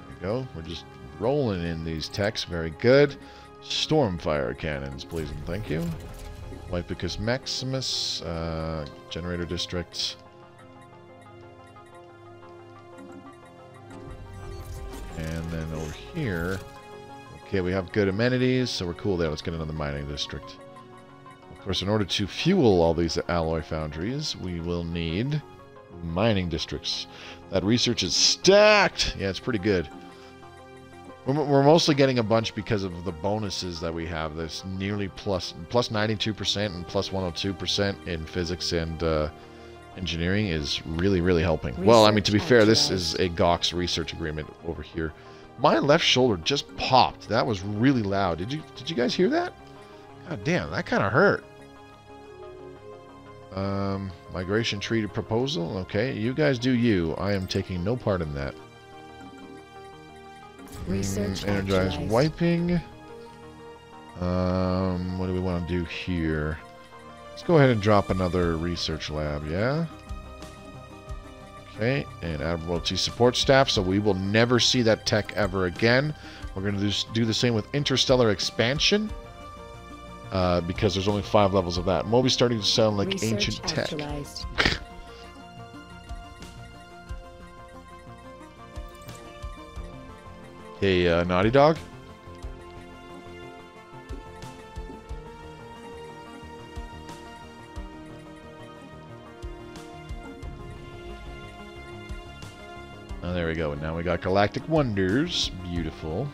There we go. We're just rolling in these techs. Very good. Stormfire cannons, please and thank you. Wipicus Maximus. Generator district. And then over here. Okay, we have good amenities, so we're cool there. Let's get another mining district. Of course, in order to fuel all these alloy foundries, we will need mining districts. That research is stacked! Yeah, it's pretty good. We're mostly getting a bunch because of the bonuses that we have. There's nearly plus 92% and plus 102% in physics and engineering is really, really helping. Well, I mean, to be fair, this is a GOX research agreement over here. My left shoulder just popped. That was really loud. Did you guys hear that? God damn, that kind of hurt. Migration treaty proposal. Okay, you guys do you. I am taking no part in that. Research Energize actualized. wiping. What do we want to do here? Let's go ahead and drop another research lab, yeah? Okay, and Admiralty support staff, so we will never see that tech ever again. We're going to do the same with interstellar expansion. Because there's only 5 levels of that. Mobius starting to sound like Research ancient tech. actualized. Hey, Naughty Dog? Oh, there we go. And now we got Galactic Wonders. Beautiful.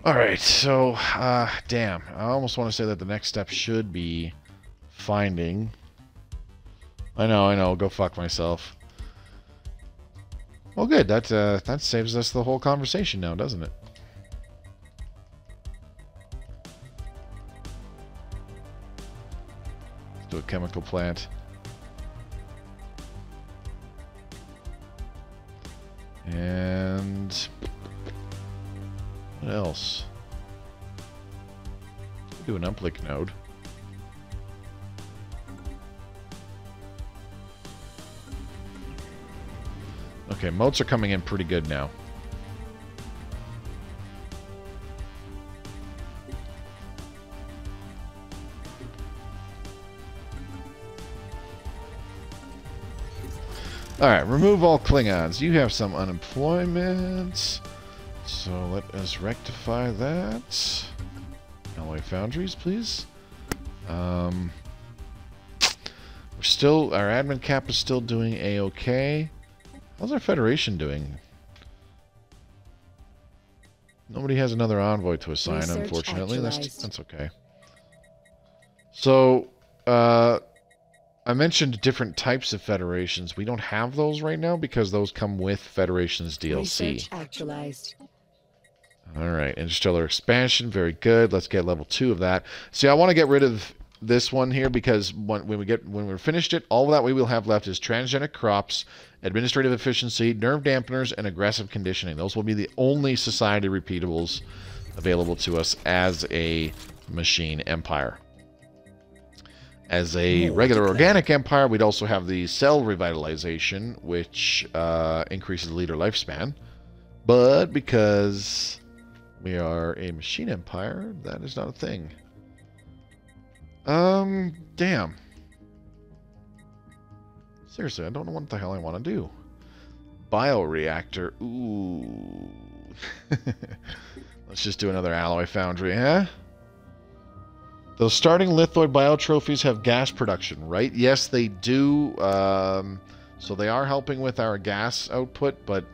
Alright, so, damn. I almost want to say that the next step should be finding... I know, go fuck myself. Well, good, that saves us the whole conversation now, doesn't it? Let's do a chemical plant. And... what else? Do an uplink node. Okay, motes are coming in pretty good now. Alright, remove all Klingons. You have some unemployment. So let us rectify that. Alloy foundries, please. We're still, our admin cap is still doing A-OK. How's our Federation doing? Nobody has another envoy to assign, Research unfortunately. actualized. That's okay. So, I mentioned different types of federations. We don't have those right now because those come with Federations DLC. Research actualized. Alright, interstellar expansion, very good. Let's get level 2 of that. See, I want to get rid of this one here because when we're finished it, all that we will have left is transgenic crops, administrative efficiency, nerve dampeners, and aggressive conditioning. Those will be the only society repeatables available to us as a machine empire. As a regular organic empire, we'd also have the cell revitalization, which increases leader lifespan. But because we are a machine empire, that is not a thing. Damn. Seriously, I don't know what the hell I want to do. Bioreactor. Ooh. Let's just do another alloy foundry, huh? Those starting lithoid biotrophies have gas production, right? Yes, they do. So they are helping with our gas output, but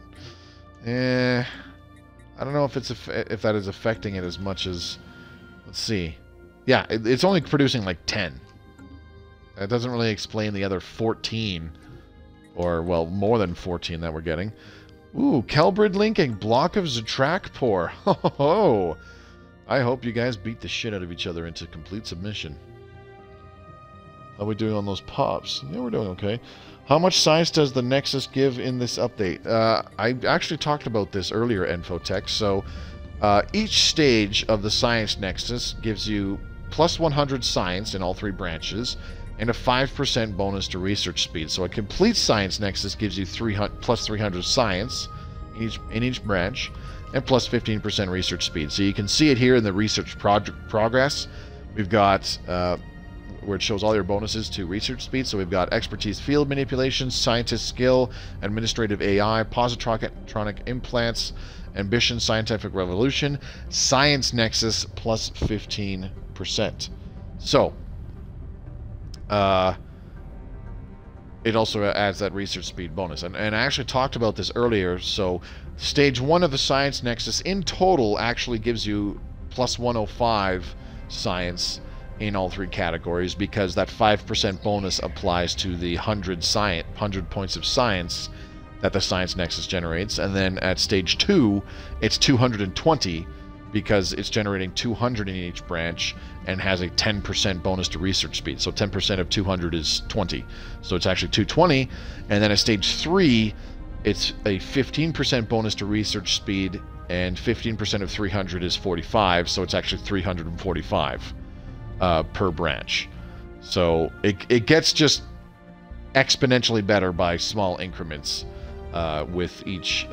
I don't know if that is affecting it as much as. Let's see. Yeah, it's only producing like 10. That doesn't really explain the other 14, or well, more than 14 that we're getting. Ooh, Kelbrid linking block of Zatrakpor. Ho ho ho! I hope you guys beat the shit out of each other into complete submission. How are we doing on those pops? Yeah, we're doing okay. How much science does the Nexus give in this update? I actually talked about this earlier, Infotech. So, each stage of the Science Nexus gives you plus 100 science in all 3 branches, and a 5% bonus to research speed. So a complete Science Nexus gives you plus 300 science in each branch, and plus 15% research speed. So you can see it here in the research progress. We've got where it shows all your bonuses to research speed. So we've got expertise field manipulation, scientist skill, administrative AI, positronic implants, ambition, scientific revolution, Science Nexus plus 15%. So it also adds that research speed bonus. And I actually talked about this earlier. So stage 1 of the Science Nexus in total actually gives you plus 105 science in all 3 categories, because that 5% bonus applies to the 100 points of science that the Science Nexus generates. And then at stage 2, it's 220, because it's generating 200 in each branch and has a 10% bonus to research speed. So 10% of 200 is 20. So it's actually 220. And then at stage 3, it's a 15% bonus to research speed, and 15% of 300 is 45. So it's actually 345 per branch. So it gets just exponentially better by small increments with each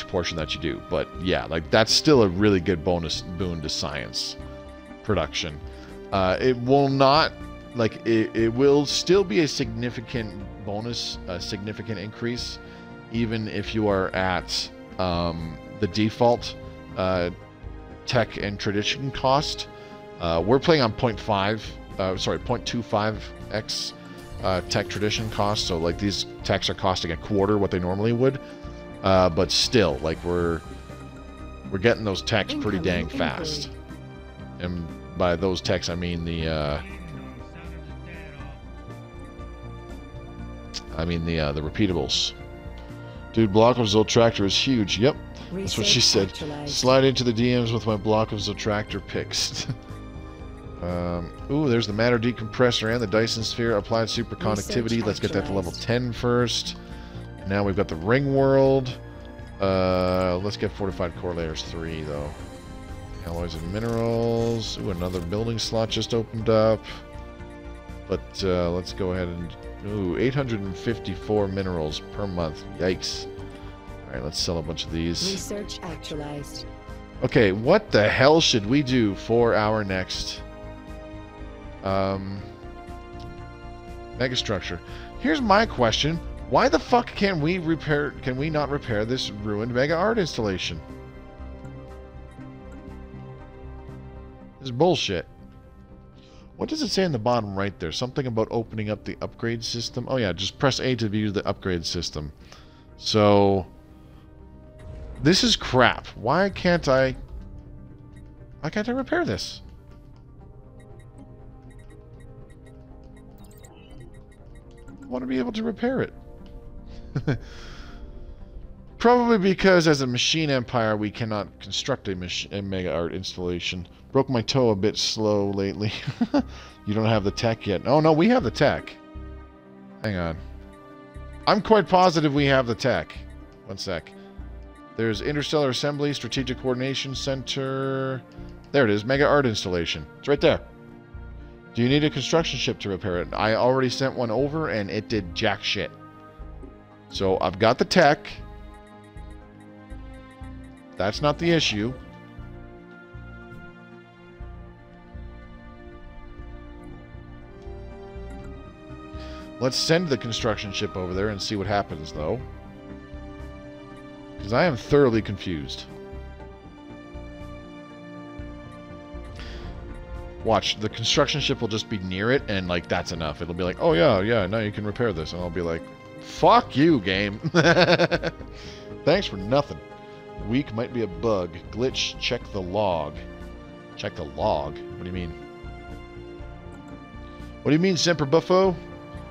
portion that you do. But yeah, like that's still a really good bonus boon to science production. It will not, like, it will still be a significant bonus, a significant increase, even if you are at the default tech and tradition cost. We're playing on 0.25x tech tradition cost, so like these techs are costing a quarter what they normally would, but still, like we're getting those techs pretty dang fast. And by those techs, I mean the repeatables. Dude, block of Zoltractor is huge. Yep, that's what she said. Slide into the DMs with my block of Zoltractor pics. Ooh, there's the matter decompressor and the Dyson sphere. Applied superconductivity. Let's get that to level 10 first. Now we've got the ring world. Let's get fortified core layers 3 though. Alloys and minerals. Ooh, another building slot just opened up. But let's go ahead and... Ooh, 854 minerals per month. Yikes. Alright, let's sell a bunch of these. Research actualized. Okay, what the hell should we do for our next megastructure? Here's my question. Why the fuck can we not repair this ruined mega art installation? This is bullshit. What does it say in the bottom right there? Something about opening up the upgrade system. Oh yeah, just press A to view the upgrade system. So this is crap. Why can't I repair this? I want to be able to repair it. Probably because as a machine empire we cannot construct a mega art installation. Broke my toe a bit slow lately. You don't have the tech yet. Oh no, we have the tech. Hang on. I'm quite positive we have the tech. One sec. There's Interstellar Assembly, Strategic Coordination Center. There it is, mega art installation. It's right there. Do you need a construction ship to repair it? I already sent one over and it did jack shit. So I've got the tech. That's not the issue. Let's send the construction ship over there and see what happens, though. Because I am thoroughly confused. Watch, the construction ship will just be near it, and, like, that's enough. It'll be like, oh, yeah, now you can repair this. And I'll be like, fuck you, game. Thanks for nothing. Weak might be a bug. Glitch, check the log. Check the log? What do you mean? What do you mean, Semper Buffo?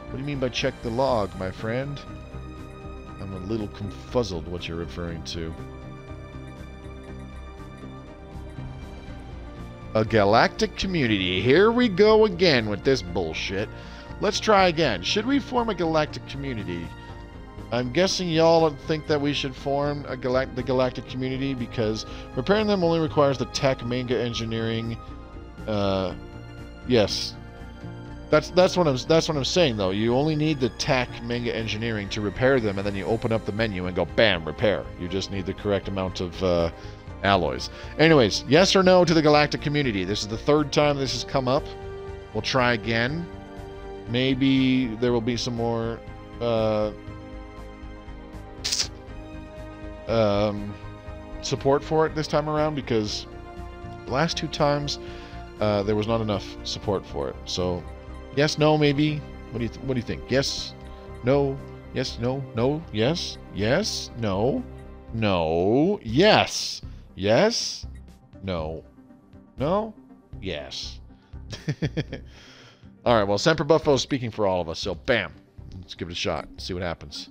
What do you mean by check the log, my friend? I'm a little confuzzled what you're referring to. A galactic community. Here we go again with this bullshit. Let's try again. Should we form a galactic community? I'm guessing y'all think that we should form the galactic community because repairing them only requires the tech, manga engineering. Yes. That's what I'm saying though. You only need the tech, manga engineering to repair them, and then you open up the menu and go bam, repair. You just need the correct amount of alloys. Anyways, yes or no to the galactic community? This is the third time this has come up. We'll try again. Maybe there will be some more support for it this time around, because the last two times there was not enough support for it. So yes, no, maybe. What do you think? Yes, no, yes, no, no, yes, yes, no, no, yes, yes, no, no, yes. All right. Well, Semper Buffo is speaking for all of us, so bam, let's give it a shot. See what happens.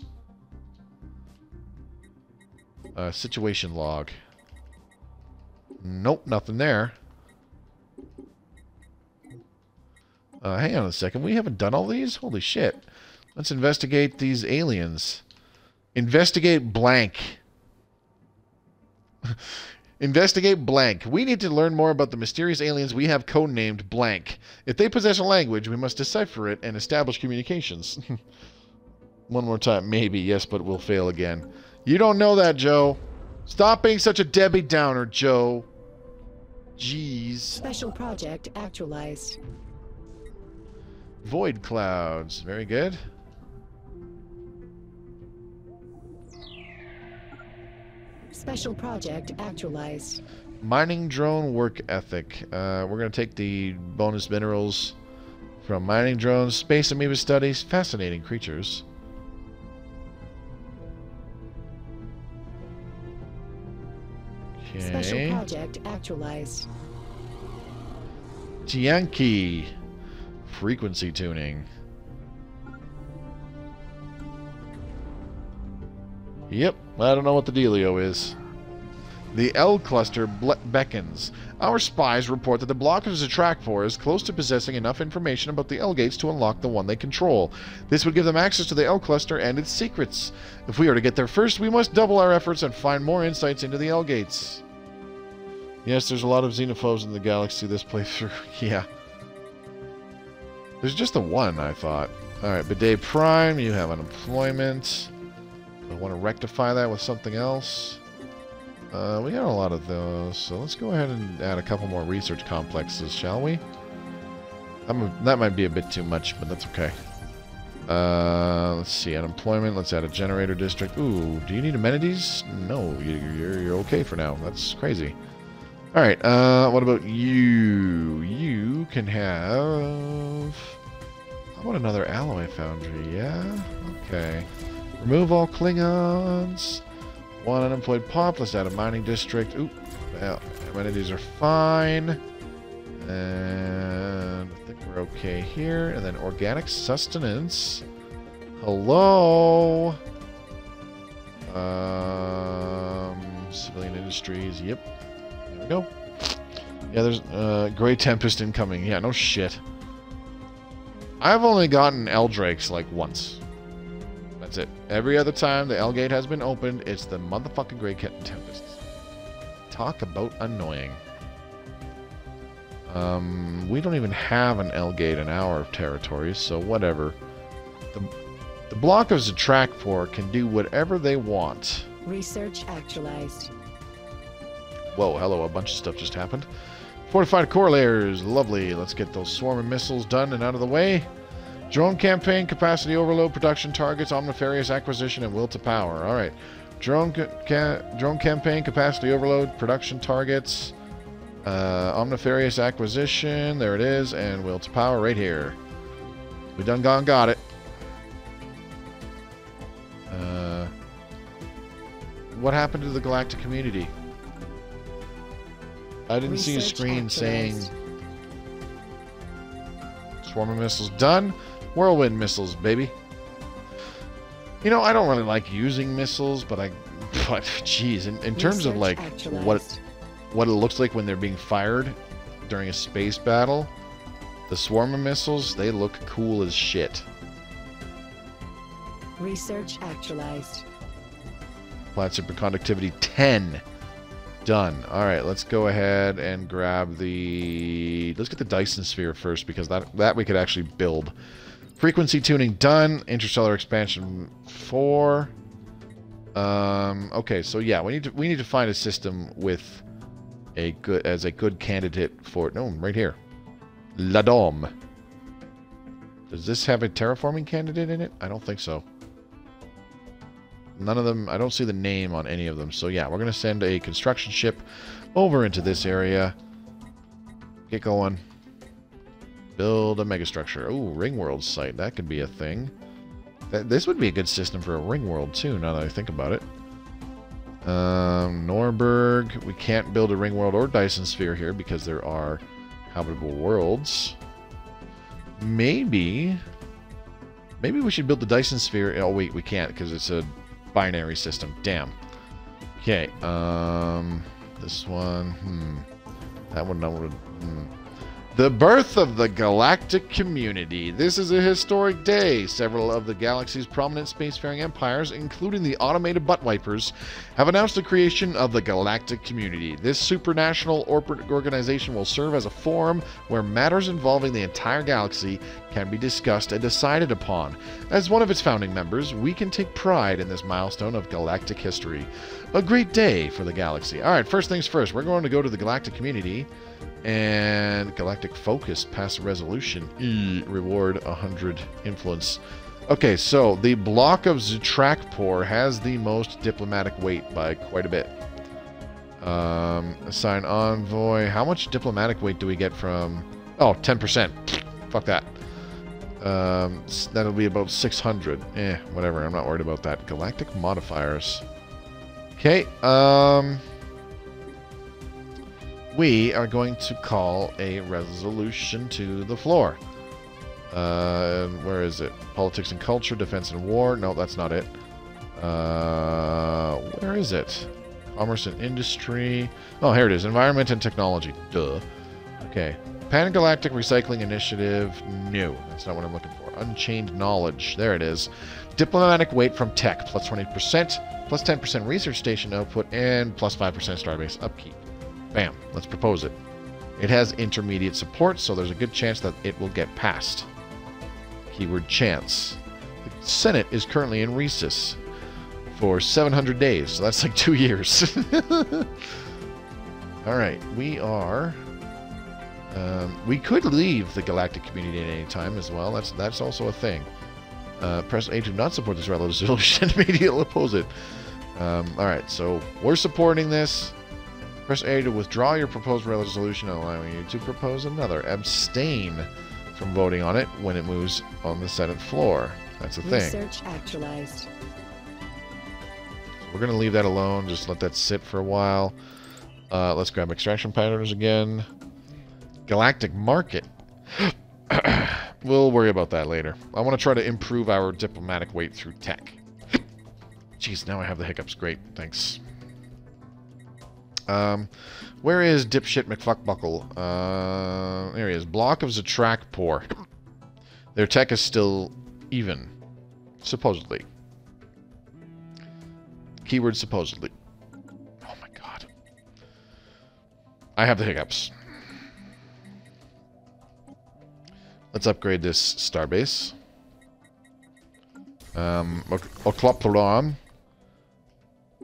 Situation log. Nope, nothing there. Hang on a second. We haven't done all these? Holy shit. Let's investigate these aliens. Investigate blank. Investigate blank. We need to learn more about the mysterious aliens we have codenamed blank. If they possess a language, we must decipher it and establish communications. One more time. Maybe. Yes, but we'll fail again. You don't know that, Joe. Stop being such a Debbie Downer, Joe. Jeez. Special project actualized. Void clouds. Very good. Special project actualized. Mining drone work ethic. We're going to take the bonus minerals from mining drones. Space amoeba studies. Fascinating creatures. Okay. Special project actualized. Tianqi. Frequency tuning. Yep, I don't know what the dealio is. The L cluster beckons. Our spies report that the block of Zatrakpor is close to possessing enough information about the L gates to unlock the one they control. This would give them access to the L cluster and its secrets. If we are to get there first, we must double our efforts and find more insights into the L gates. Yes, there's a lot of xenophobes in the galaxy this playthrough. Yeah. There's just the one, I thought. Alright, Bidet Prime, you have unemployment. I want to rectify that with something else. We got a lot of those, so let's go ahead and add a couple more research complexes, shall we? That might be a bit too much, but that's okay. Let's see, unemployment. Let's add a generator district. Ooh, do you need amenities? No, you're okay for now. That's crazy. All right. What about you? You can have. How about another alloy foundry? Yeah. Okay. Remove all Klingons. One unemployed pop. Let's add a mining district. Ooh, well, amenities are fine. And I think we're okay here. And then organic sustenance. Hello. Civilian industries. Yep. There we go. Yeah, there's Grey Tempest incoming. Yeah, no shit. I've only gotten Eldrakes like once. That's it. Every other time the L gate has been opened, it's the motherfucking Grey Tempests. Talk about annoying. We don't even have an L gate in our territory, so whatever. The block of Zatrakpor can do whatever they want. Research actualized. Whoa, hello, a bunch of stuff just happened. Fortified core layers, lovely. Let's get those swarm of missiles done and out of the way. Drone campaign, capacity overload, production targets, omnifarious acquisition, and will to power. Alright. Drone campaign, capacity overload, production targets, omnifarious acquisition, there it is, and will to power right here. We done gone got it. What happened to the Galactic Community? I didn't see a screen saying swarm of missiles done. Whirlwind missiles, baby. You know, I don't really like using missiles, but geez, in terms of like what it looks like when they're being fired during a space battle, the swarm of missiles, they look cool as shit. Research actualized. Applied superconductivity 10. Done. Alright, let's go ahead and grab the... Let's get the Dyson Sphere first, because that we could actually build. Frequency tuning done. Interstellar expansion 4. Okay, so yeah, we need to find a system with a good candidate for... No, right here. Ladom. Does this have a terraforming candidate in it? I don't think so. None of them, I don't see the name on any of them. So yeah, we're going to send a construction ship over into this area. Get going. Build a megastructure. Ooh, Ringworld site. That could be a thing. This would be a good system for a Ringworld too, now that I think about it. Norberg. We can't build a Ringworld or Dyson Sphere here because there are habitable worlds. Maybe we should build the Dyson Sphere. Oh wait, we can't because it's a binary system. Damn. Okay. This one. That one. The birth of the Galactic Community. This is a historic day. Several of the galaxy's prominent spacefaring empires, including the automated butt wipers, have announced the creation of the Galactic Community. This supranational organization will serve as a forum where matters involving the entire galaxy can be discussed and decided upon. As one of its founding members, we can take pride in this milestone of galactic history. A great day for the galaxy. Alright, first things first. We're going to go to the Galactic Community. And Galactic Focus, pass resolution. Reward 100 influence. Okay, so the block of Zatrakpor has the most diplomatic weight by quite a bit. Assign envoy. How much diplomatic weight do we get from... Oh, 10%. Fuck that. That'll be about 600. Whatever. I'm not worried about that. Galactic modifiers. Okay, we are going to call a resolution to the floor. Where is it? Politics and culture, defense and war. No, that's not it. Where is it? Commerce and industry. Oh, here it is. Environment and technology. Duh. Okay. Pan-Galactic Recycling Initiative. No, that's not what I'm looking for. Unchained knowledge. There it is. Diplomatic weight from tech. Plus 20%. Plus 10% research station output. And plus 5% starbase upkeep. Bam. Let's propose it. It has intermediate support, so there's a good chance that it will get passed. Keyword chance. The Senate is currently in recess for 700 days, so that's like 2 years. Alright, we are... we could leave the Galactic Community at any time as well. That's also a thing. Press A to not support this resolution. Immediately oppose it. Alright, so we're supporting this. Press A to withdraw your proposed resolution, allowing you to propose another. Abstain from voting on it when it moves on the Senate floor. That's a thing. Research actualized. So we're going to leave that alone. Just let that sit for a while. Let's grab extraction patterns again. Galactic Market. We'll worry about that later. I want to try to improve our diplomatic weight through tech. Jeez, now I have the hiccups. Great, thanks. Where is dipshit McFuckbuckle? There he is. Block of Zatrakpor. Their tech is still even. Supposedly. Keyword supposedly. Oh my god. I have the hiccups. Let's upgrade this starbase. Oklopolon.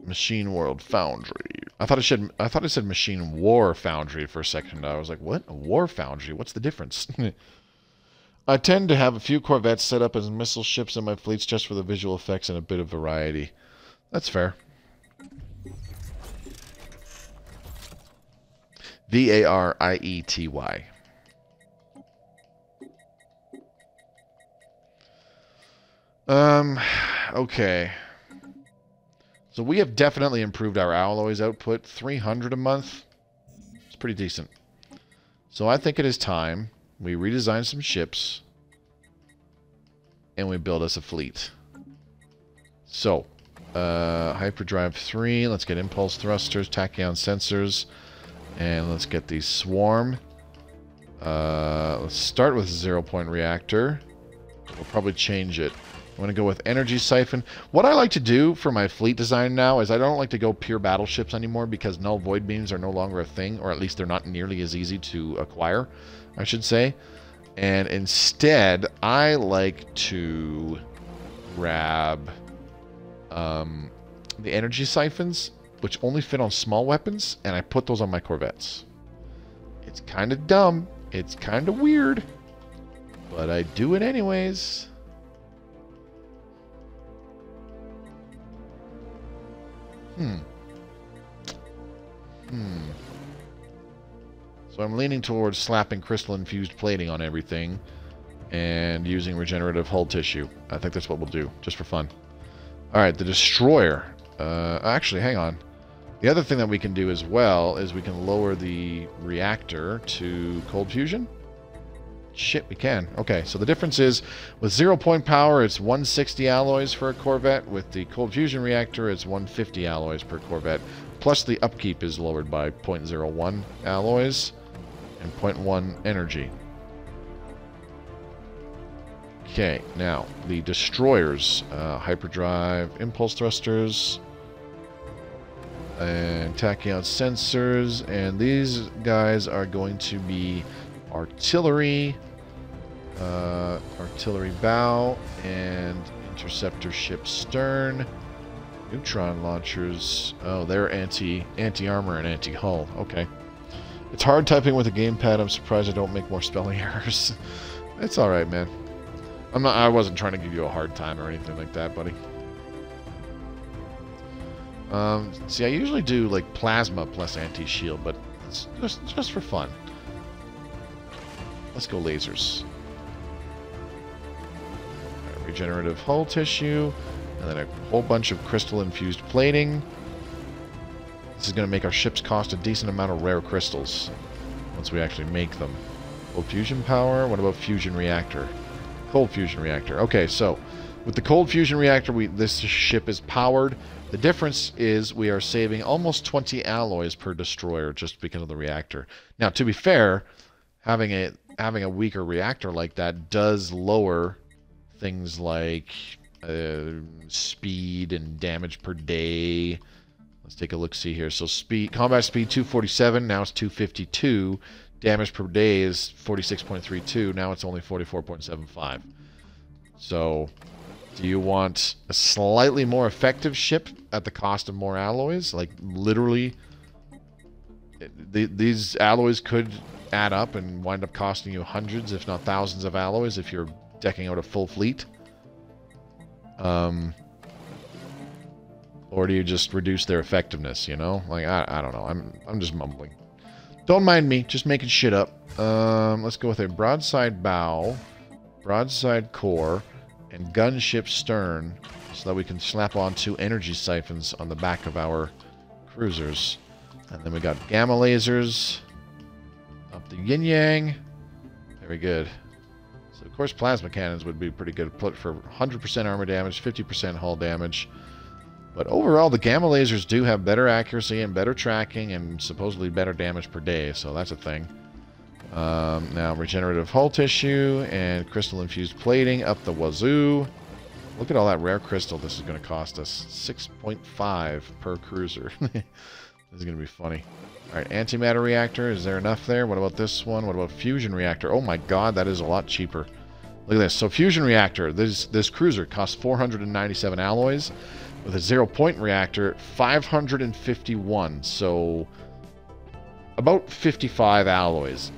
Machine World Foundry. I thought it said Machine War Foundry for a second. I was like, what? A war foundry? What's the difference? I tend to have a few corvettes set up as missile ships in my fleets just for the visual effects and a bit of variety. That's fair. Variety. Okay. So we have definitely improved our alloys output. 300 a month. It's pretty decent. So I think it is time we redesign some ships and we build us a fleet. So, hyperdrive 3. Let's get impulse thrusters, tachyon sensors, and let's get the swarm. Let's start with 0-point reactor. We'll probably change it. I'm going to go with energy siphon. What I like to do for my fleet design now is I don't like to go pure battleships anymore because null void beams are no longer a thing, or at least they're not nearly as easy to acquire, I should say. And instead, I like to grab the energy siphons, which only fit on small weapons, and I put those on my corvettes. It's kind of dumb. It's kind of weird. But I do it anyways. So I'm leaning towards slapping crystal-infused plating on everything and using regenerative hull tissue. I think that's what we'll do, just for fun. Alright, the destroyer. Actually, hang on. The other thing that we can do as well is we can lower the reactor to cold fusion. Shit, we can. Okay, so the difference is with 0-point power, it's 160 alloys for a corvette. With the cold fusion reactor, it's 150 alloys per corvette. Plus the upkeep is lowered by 0.01 alloys and 0.1 energy. Okay, now the destroyers. Hyperdrive, impulse thrusters, and tachyon sensors. And these guys are going to be artillery, artillery bow, and interceptor ship stern. Neutron launchers. Oh, they're anti-armor and anti-hull. Okay. It's hard typing with a gamepad. I'm surprised I don't make more spelling errors. It's all right, man. I wasn't trying to give you a hard time or anything like that, buddy. See, I usually do like plasma plus anti-shield, but it's just for fun. Let's go lasers. Right, regenerative hull tissue, and then a whole bunch of crystal-infused plating. This is going to make our ships cost a decent amount of rare crystals once we actually make them. Cold fusion power. What about fusion reactor? Cold fusion reactor. Okay, so with the cold fusion reactor, this ship is powered. The difference is we are saving almost 20 alloys per destroyer just because of the reactor. Now, to be fair, having a weaker reactor like that does lower things like speed and damage per day. Let's take a look. See here. So combat speed 247. Now it's 252. Damage per day is 46.32. Now it's only 44.75. So, do you want a slightly more effective ship at the cost of more alloys? Like, literally, these alloys could add up and wind up costing you hundreds, if not thousands of alloys if you're decking out a full fleet. Or do you just reduce their effectiveness, you know? Like, I don't know. I'm just mumbling. Don't mind me, just making shit up. Let's go with a broadside bow, broadside core, and gunship stern, so that we can slap on 2 energy siphons on the back of our cruisers. And then we got gamma lasers up the yin-yang. Very good. So, of course, plasma cannons would be pretty good for 100% armor damage, 50% hull damage. But overall, the gamma lasers do have better accuracy and better tracking and supposedly better damage per day, so that's a thing. Now, regenerative hull tissue and crystal-infused plating up the wazoo. Look at all that rare crystal this is going to cost us. 6.5 per cruiser. This is going to be funny. Alright, antimatter reactor. Is there enough there? What about this one? What about fusion reactor? Oh my god, that is a lot cheaper. Look at this. So, fusion reactor. This cruiser costs 497 alloys. With a 0-point reactor, 551. So, about 55 alloys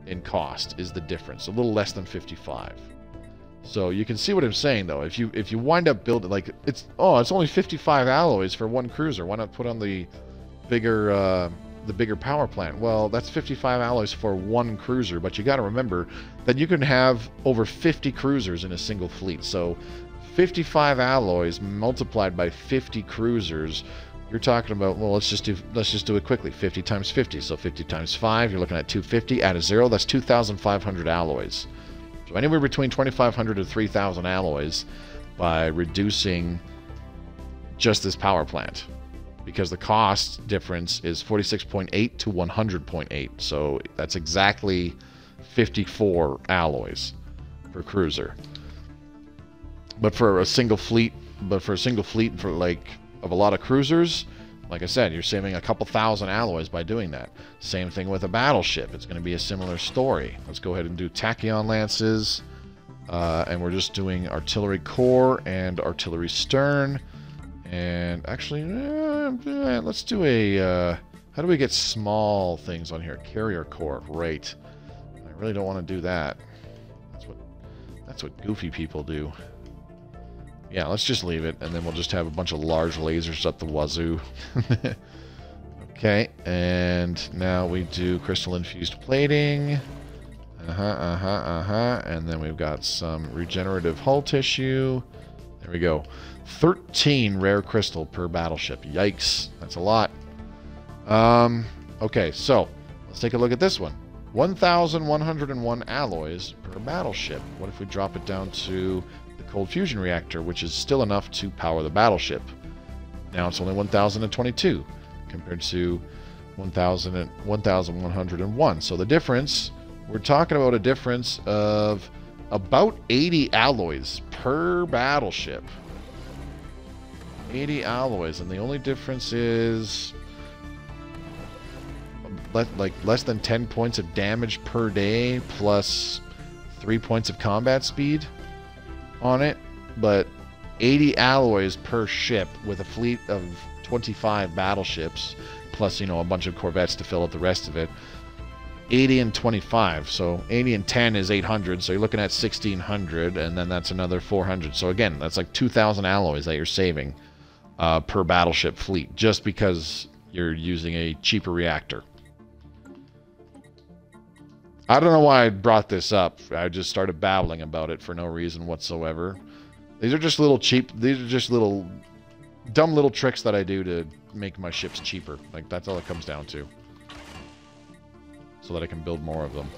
in cost is the difference. A little less than 55. So you can see what I'm saying, though. If you wind up building, like, it's only 55 alloys for one cruiser. Why not put on the bigger power plant? Well, that's 55 alloys for one cruiser. But you got to remember that you can have over 50 cruisers in a single fleet. So 55 alloys multiplied by 50 cruisers, you're talking about, well, let's just do it quickly. 50 times 50. So 50 times 5, you're looking at 250. Add a 0, that's 2,500 alloys. So anywhere between 2,500 to 3,000 alloys by reducing just this power plant. Because the cost difference is 46.8 to 100.8. So that's exactly 54 alloys per cruiser. But for a single fleet, for like of a lot of cruisers, like I said, you're saving a couple thousand alloys by doing that. Same thing with a battleship. It's going to be a similar story. Let's go ahead and do tachyon lances, and we're just doing artillery core and artillery stern. And actually, let's do a. How do we get small things on here? Carrier core, right? I really don't want to do that. That's what goofy people do. Yeah, let's just leave it, and then we'll just have a bunch of large lasers up the wazoo. Okay, and now we do crystal-infused plating. And then we've got some regenerative hull tissue. There we go. 13 rare crystal per battleship. Yikes, that's a lot. Okay, so let's take a look at this one. 1,101 alloys per battleship. What if we drop it down to the cold fusion reactor, which is still enough to power the battleship? Now it's only 1,022 compared to 1,101. So the difference, we're talking about a difference of about 80 alloys per battleship. 80 alloys, and the only difference is like less than 10 points of damage per day plus 3 points of combat speed on it, but 80 alloys per ship with a fleet of 25 battleships plus, you know, a bunch of corvettes to fill out the rest of it. 80 and 25, so 80 and 10 is 800, so you're looking at 1,600, and then that's another 400. So again, that's like 2,000 alloys that you're saving per battleship fleet, just because you're using a cheaper reactor. I don't know why I brought this up. I just started babbling about it for no reason whatsoever. These are just little cheap, these are just little dumb little tricks that I do to make my ships cheaper. Like, that's all it comes down to. So that I can build more of them.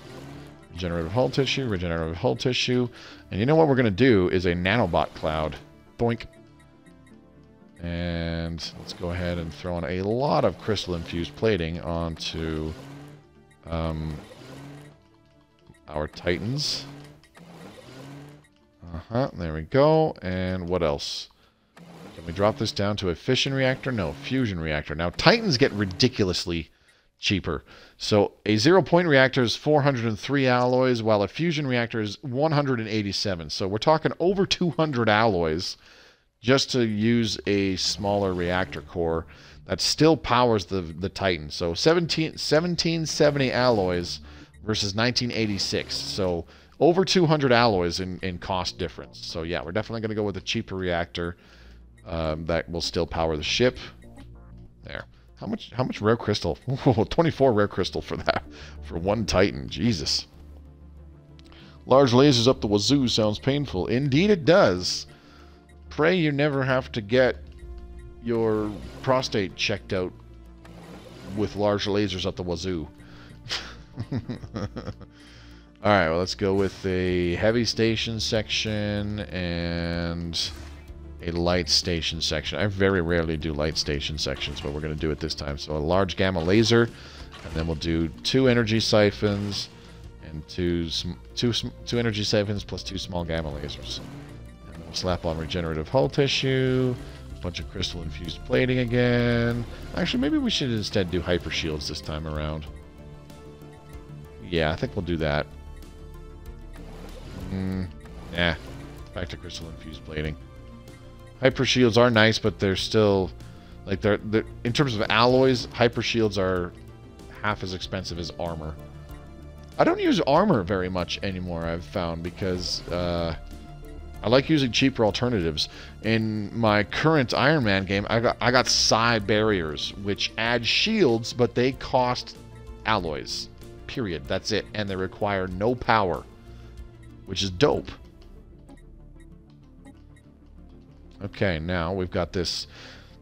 Regenerative hull tissue, regenerative hull tissue. And you know what we're going to do is a nanobot cloud. Boink. And let's go ahead and throw in a lot of crystal-infused plating onto our Titans. There we go. And what else? Can we drop this down to a fission reactor? No, fusion reactor. Now, Titans get ridiculously cheaper. So, a 0-point reactor is 403 alloys, while a fusion reactor is 187. So, we're talking over 200 alloys just to use a smaller reactor core that still powers the Titan. So 1770 alloys versus 1986. So over 200 alloys in cost difference. So yeah, we're definitely going to go with a cheaper reactor that will still power the ship. There. How much rare crystal? 24 rare crystal for that. For one Titan. Jesus. Large lasers up the wazoo sounds painful. Indeed it does. Pray you never have to get your prostate checked out with large lasers up the wazoo. Alright, well, let's go with a heavy station section and a light station section. I very rarely do light station sections, but we're going to do it this time. So a large gamma laser, and then we'll do 2 energy siphons and two energy siphons plus 2 small gamma lasers. We'll slap on regenerative hull tissue, a bunch of crystal-infused plating again. Actually, maybe we should instead do hyper shields this time around. Yeah, I think we'll do that. Nah, back to crystal-infused plating. Hyper shields are nice, but they're still, like, they're in terms of alloys, hyper shields are half as expensive as armor. I don't use armor very much anymore, I've found, because I like using cheaper alternatives. In my current Iron Man game, I got psi barriers, which add shields, but they cost alloys. Period. That's it. And they require no power, which is dope. Okay, now we've got this.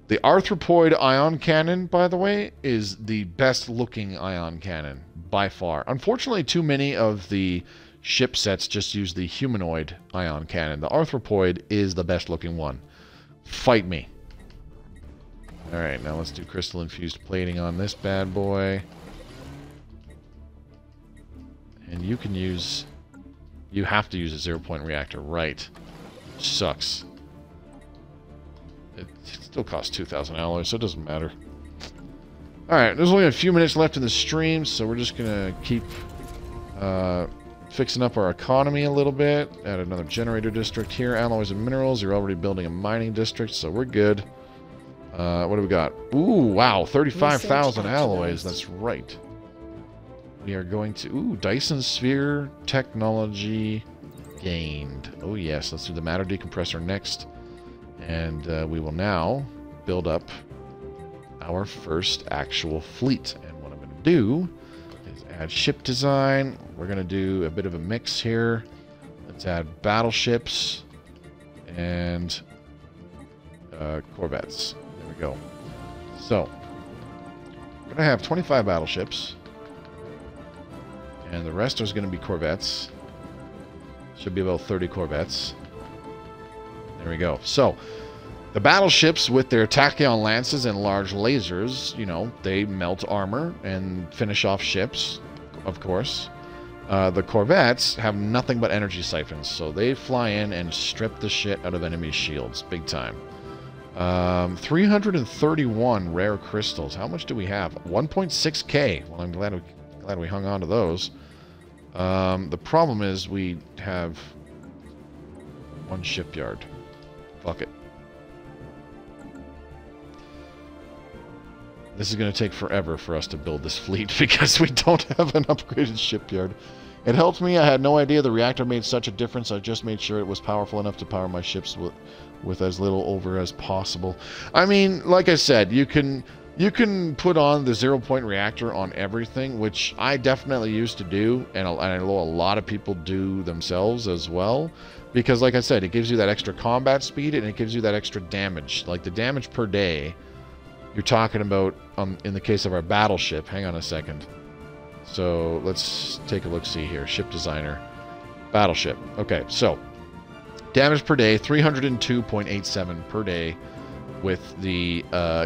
The Arthropoid ion cannon, by the way, is the best looking ion cannon by far. Unfortunately, too many of the ship sets just use the humanoid ion cannon. The Arthropoid is the best looking one. Fight me. Alright, now let's do crystal infused plating on this bad boy. And you can use... You have to use a 0-point reactor, right. Which sucks. It still costs 2,000 alloys, so it doesn't matter. Alright, there's only a few minutes left in the stream, so we're just gonna keep fixing up our economy a little bit. Add another generator district here. Alloys and minerals. You're already building a mining district, so we're good. What do we got? Ooh, wow, 35,000 alloys. That's right. We are going to... Ooh, Dyson Sphere technology gained. Oh, yes. Let's do the matter decompressor next. And we will now build up our first actual fleet. And what I'm going to do is add ship design. We're going to do a bit of a mix here. Let's add battleships and corvettes. There we go. So, we're going to have 25 battleships. And the rest is going to be corvettes. Should be about 30 corvettes. There we go. So, the battleships with their tachyon lances and large lasers, you know, they melt armor and finish off ships, of course. The corvettes have nothing but energy siphons, so they fly in and strip the shit out of enemy shields, big time. 331 rare crystals. How much do we have? 1.6k. Well, I'm glad we hung on to those. The problem is we have one shipyard. Fuck it. This is going to take forever for us to build this fleet because we don't have an upgraded shipyard. It helped me. I had no idea the reactor made such a difference. I just made sure it was powerful enough to power my ships with as little over as possible. I mean, like I said, you can put on the 0-point reactor on everything, which I definitely used to do, and I know a lot of people do themselves as well, because like I said, it gives you that extra combat speed and it gives you that extra damage. Like the damage per day, you're talking about, in the case of our battleship, hang on a second. So let's take a look-see here. Ship designer, battleship. Okay, so damage per day, 302.87 per day with the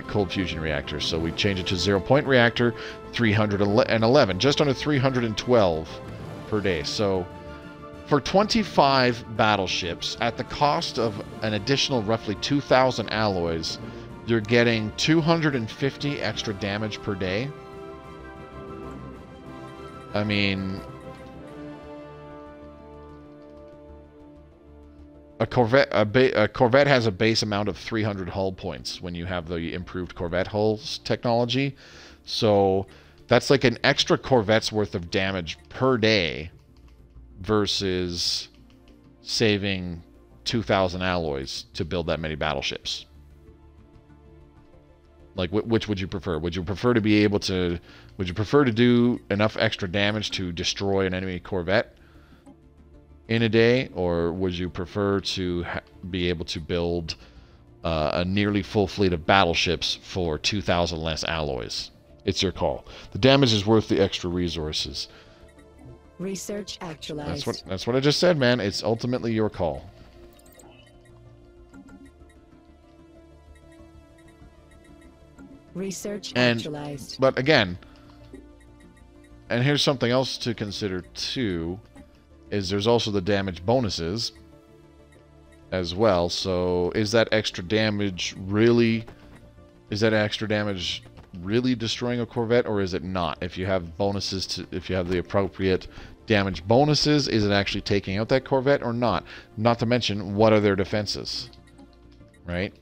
cold fusion reactor. So we change it to 0-point reactor, 311, just under 312 per day. So for 25 battleships, at the cost of an additional roughly 2,000 alloys, you're getting 250 extra damage per day. I mean, a Corvette has a base amount of 300 hull points when you have the improved Corvette hulls technology. So that's like an extra Corvette's worth of damage per day versus saving 2,000 alloys to build that many battleships. Like, which would you prefer? Would you prefer to be able to... Would you prefer to do enough extra damage to destroy an enemy Corvette in a day? Or would you prefer to be able to build a nearly full fleet of battleships for 2,000 less alloys? It's your call. The damage is worth the extra resources. Research actualized. That's what I just said, man. It's ultimately your call. Research actualized. But again, and here's something else to consider too, is there's also the damage bonuses as well. So is that extra damage really destroying a Corvette, or is it not? If you have bonuses if you have the appropriate damage bonuses, is it actually taking out that Corvette or not? Not to mention, what are their defenses? Right?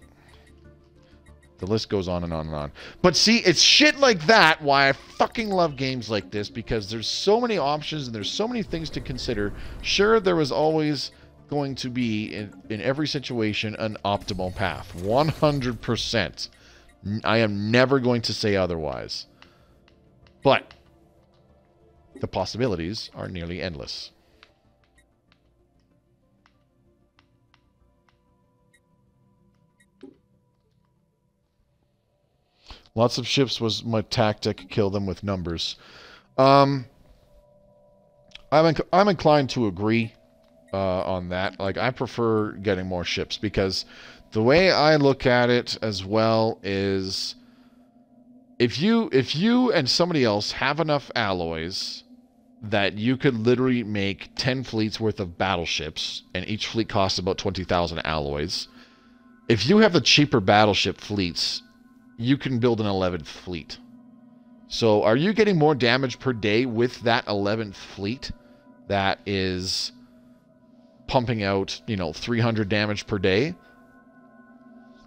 The list goes on and on and on. But see, it's shit like that why I fucking love games like this, because there's so many options and there's so many things to consider. Sure, there was always going to be, in every situation, an optimal path. 100%. I am never going to say otherwise. But the possibilities are nearly endless. Lots of ships was my tactic, kill them with numbers. I'm inclined to agree on that. Like, I prefer getting more ships, because the way I look at it as well is if you and somebody else have enough alloys that you could literally make 10 fleets worth of battleships, and each fleet costs about 20,000 alloys. If you have the cheaper battleship fleets, you can build an 11th fleet. So are you getting more damage per day with that 11th fleet that is pumping out, 300 damage per day?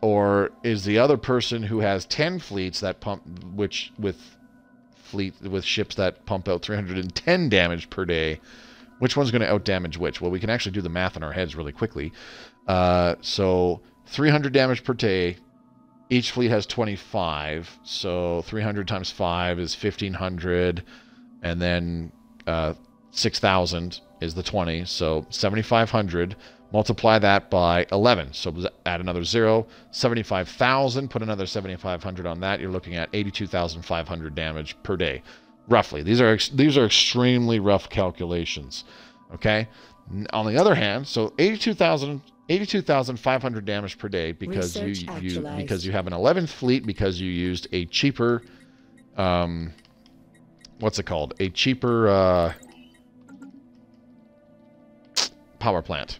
Or is the other person who has 10 fleets that with ships that pump out 310 damage per day, which one's going to outdamage which? Well, we can actually do the math in our heads really quickly. So 300 damage per day. Each fleet has 25, so 300 times 5 is 1,500, and then 6,000 is the 20, so 7,500. Multiply that by 11, so add another 0. 75,000, put another 7,500 on that. You're looking at 82,500 damage per day, roughly. These are extremely rough calculations. Okay. On the other hand, so 82,500 damage per day because you have an 11th fleet, because you used a cheaper what's it called? A cheaper power plant.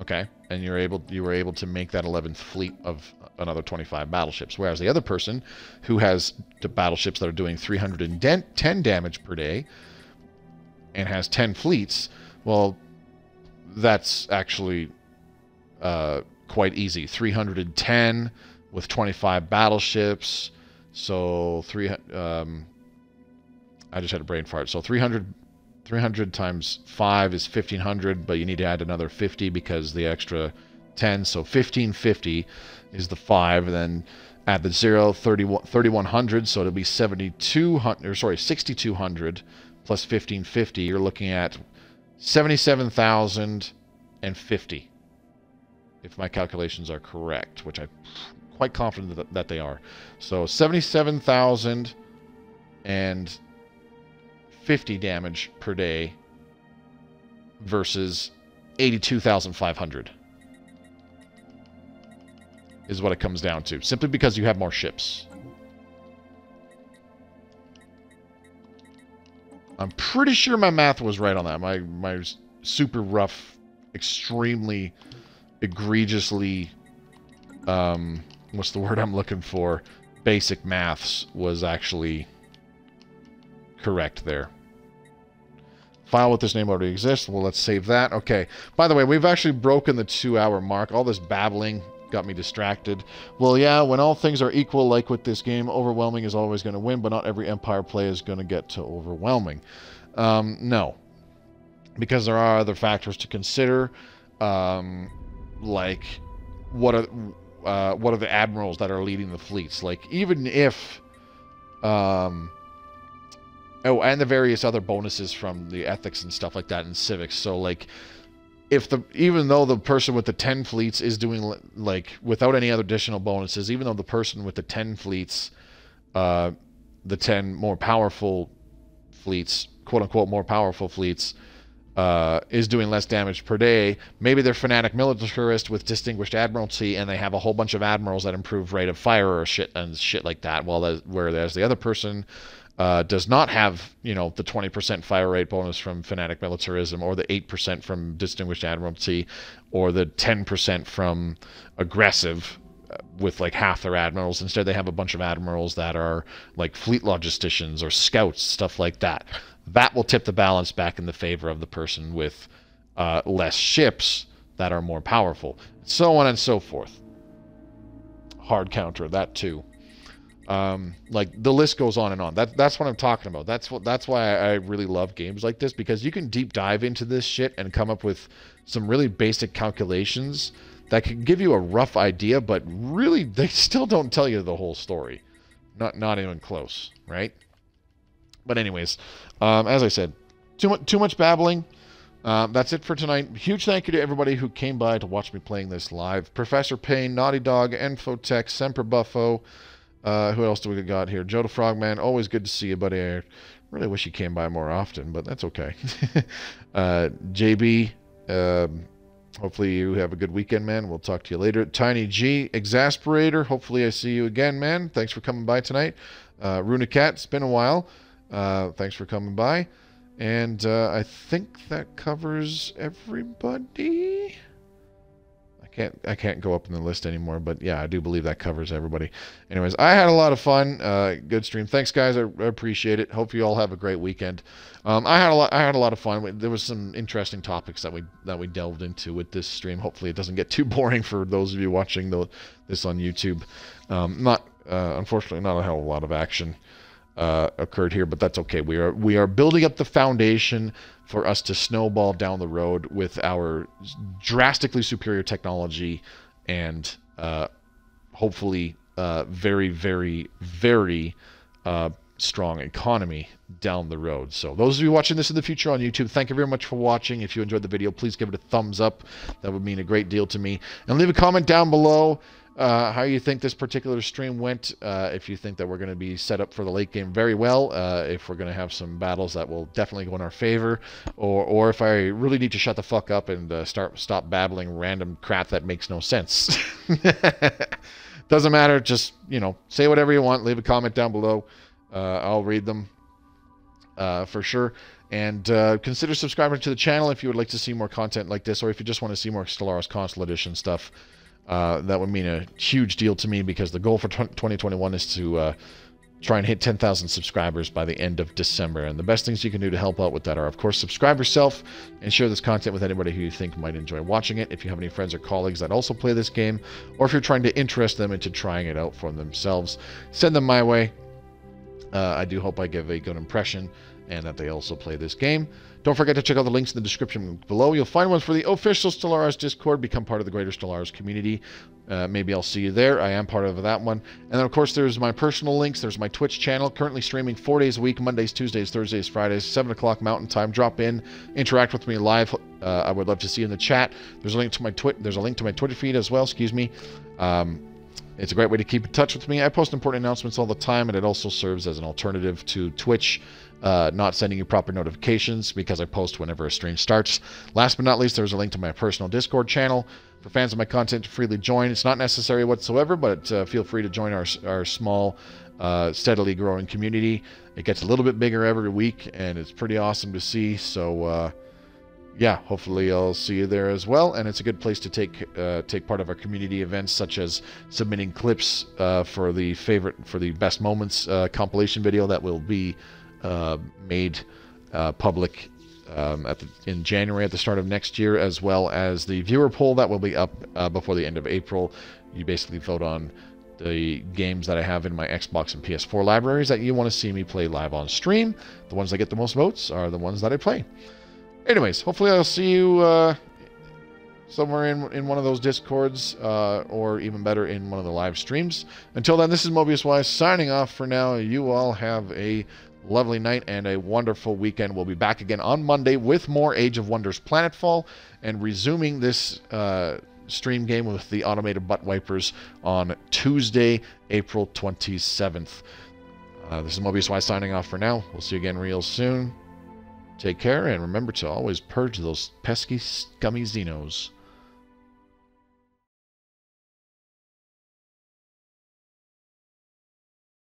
Okay? And you were able to make that 11th fleet of another 25 battleships, whereas the other person who has the battleships that are doing 310 damage per day and has 10 fleets, well, that's actually quite easy. 310 with 25 battleships. So I just had a brain fart. So 300 300 times 5 is 1500, but you need to add another 50 because the extra 10. So 1550 is the 5, and then add the 0, 3100, so it'll be 7200, or sorry, 6200 plus 1550. You're looking at 77,050, if my calculations are correct, which I'm quite confident that they are. So 77,050 damage per day versus 82,500 is what it comes down to, simply because you have more ships. I'm pretty sure my math was right on that. My super rough, extremely egregiously, what's the word I'm looking for? Basic maths was actually correct there. File with this name already exists. Well, let's save that. Okay. By the way, we've actually broken the 2-hour mark. All this babbling got me distracted. Well, yeah, when all things are equal, like with this game, overwhelming is always going to win, but not every Empire play is going to get to overwhelming. No. Because there are other factors to consider, like what are the admirals that are leading the fleets? Like, even if oh, and the various other bonuses from the ethics and stuff like that in civics. So, like, even though the person with the 10 fleets is doing, like, without any other additional bonuses, even though the person with the 10 fleets, the 10 more powerful fleets, quote-unquote more powerful fleets, is doing less damage per day, maybe they're fanatic militarist with distinguished admiralty, and they have a whole bunch of admirals that improve rate of fire or shit like that, whereas the other person does not have, the 20% fire rate bonus from fanatic militarism, or the 8% from distinguished admiralty, or the 10% from aggressive with like half their admirals. Instead, they have a bunch of admirals that are like fleet logisticians or scouts, stuff like that. That will tip the balance back in the favor of the person with less ships that are more powerful, so on and so forth. Hard counter that too. Like, the list goes on and on. That's what I'm talking about. That's why I really love games like this, because you can deep dive into this shit and come up with some really basic calculations that can give you a rough idea, but really they still don't tell you the whole story. Not even close, right? But anyways, as I said, too much babbling. That's it for tonight. Huge thank you to everybody who came by to watch me playing this live. Professor Payne, Naughty Dog, Infotech, Semper Buffo. Who else do we got here? Joe the Frogman, always good to see you, buddy. I really wish you came by more often, but that's okay. JB, hopefully you have a good weekend, man. We'll talk to you later. Tiny G, Exasperator, hopefully I see you again, man. Thanks for coming by tonight. Runicat, it's been a while. Thanks for coming by. And I think that covers everybody. I can't go up in the list anymore, but yeah, I do believe that covers everybody. Anyways, I had a lot of fun. Good stream. Thanks, guys. I appreciate it. Hope you all have a great weekend. I had a lot of fun. There was some interesting topics that we delved into with this stream. Hopefully, it doesn't get too boring for those of you watching this on YouTube. Unfortunately, not a hell of a lot of action occurred here, but that's okay. We are building up the foundation for us to snowball down the road with our drastically superior technology and hopefully very, very, very strong economy down the road. So those of you watching this in the future on YouTube, thank you very much for watching. If you enjoyed the video, please give it a thumbs up. That would mean a great deal to me. And leave a comment down below how you think this particular stream went, if you think that we're going to be set up for the late game very well, if we're going to have some battles that will definitely go in our favor, or if I really need to shut the fuck up and stop babbling random crap that makes no sense. Doesn't matter, just, say whatever you want, leave a comment down below. I'll read them for sure. And consider subscribing to the channel if you would like to see more content like this, or if you just want to see more Stellaris Console Edition stuff. That would mean a huge deal to me, because the goal for 2021 is to try and hit 10,000 subscribers by the end of December. And the best things you can do to help out with that are, of course, subscribe yourself and share this content with anybody who you think might enjoy watching it. If you have any friends or colleagues that also play this game, or if you're trying to interest them into trying it out for themselves, send them my way. I do hope I give a good impression and that they also play this game. Don't forget to check out the links in the description below. You'll find ones for the official Stellaris Discord. Become part of the greater Stellaris community. Maybe I'll see you there. I am part of that one. And then, of course, there's my personal links. There's my Twitch channel, currently streaming 4 days a week, Mondays, Tuesdays, Thursdays, Fridays, 7 o'clock Mountain Time. Drop in, interact with me live. I would love to see you in the chat. There's a link to my Twitter feed as well. Excuse me. It's a great way to keep in touch with me. I post important announcements all the time, and it also serves as an alternative to Twitch not sending you proper notifications because I post whenever a stream starts. Last but not least, there's a link to my personal Discord channel for fans of my content to freely join. It's not necessary whatsoever, but feel free to join our small, steadily growing community. It gets a little bit bigger every week, and it's pretty awesome to see. So, yeah, hopefully I'll see you there as well. And it's a good place to take part of our community events, such as submitting clips for the best moments compilation video that will be made public in January at the start of next year, as well as the viewer poll that will be up before the end of April. You basically vote on the games that I have in my Xbox and PS4 libraries that you want to see me play live on stream. The ones that get the most votes are the ones that I play. Anyways, hopefully I'll see you somewhere in one of those Discords, or even better, in one of the live streams. Until then, this is Mobius Wise signing off for now. You all have a lovely night and a wonderful weekend. We'll be back again on Monday with more Age of Wonders Planetfall, and resuming this stream game with the automated butt wipers on Tuesday, April 27th. This is Mobius Wise signing off for now. We'll see you again real soon. Take care, and remember to always purge those pesky, scummy Xenos.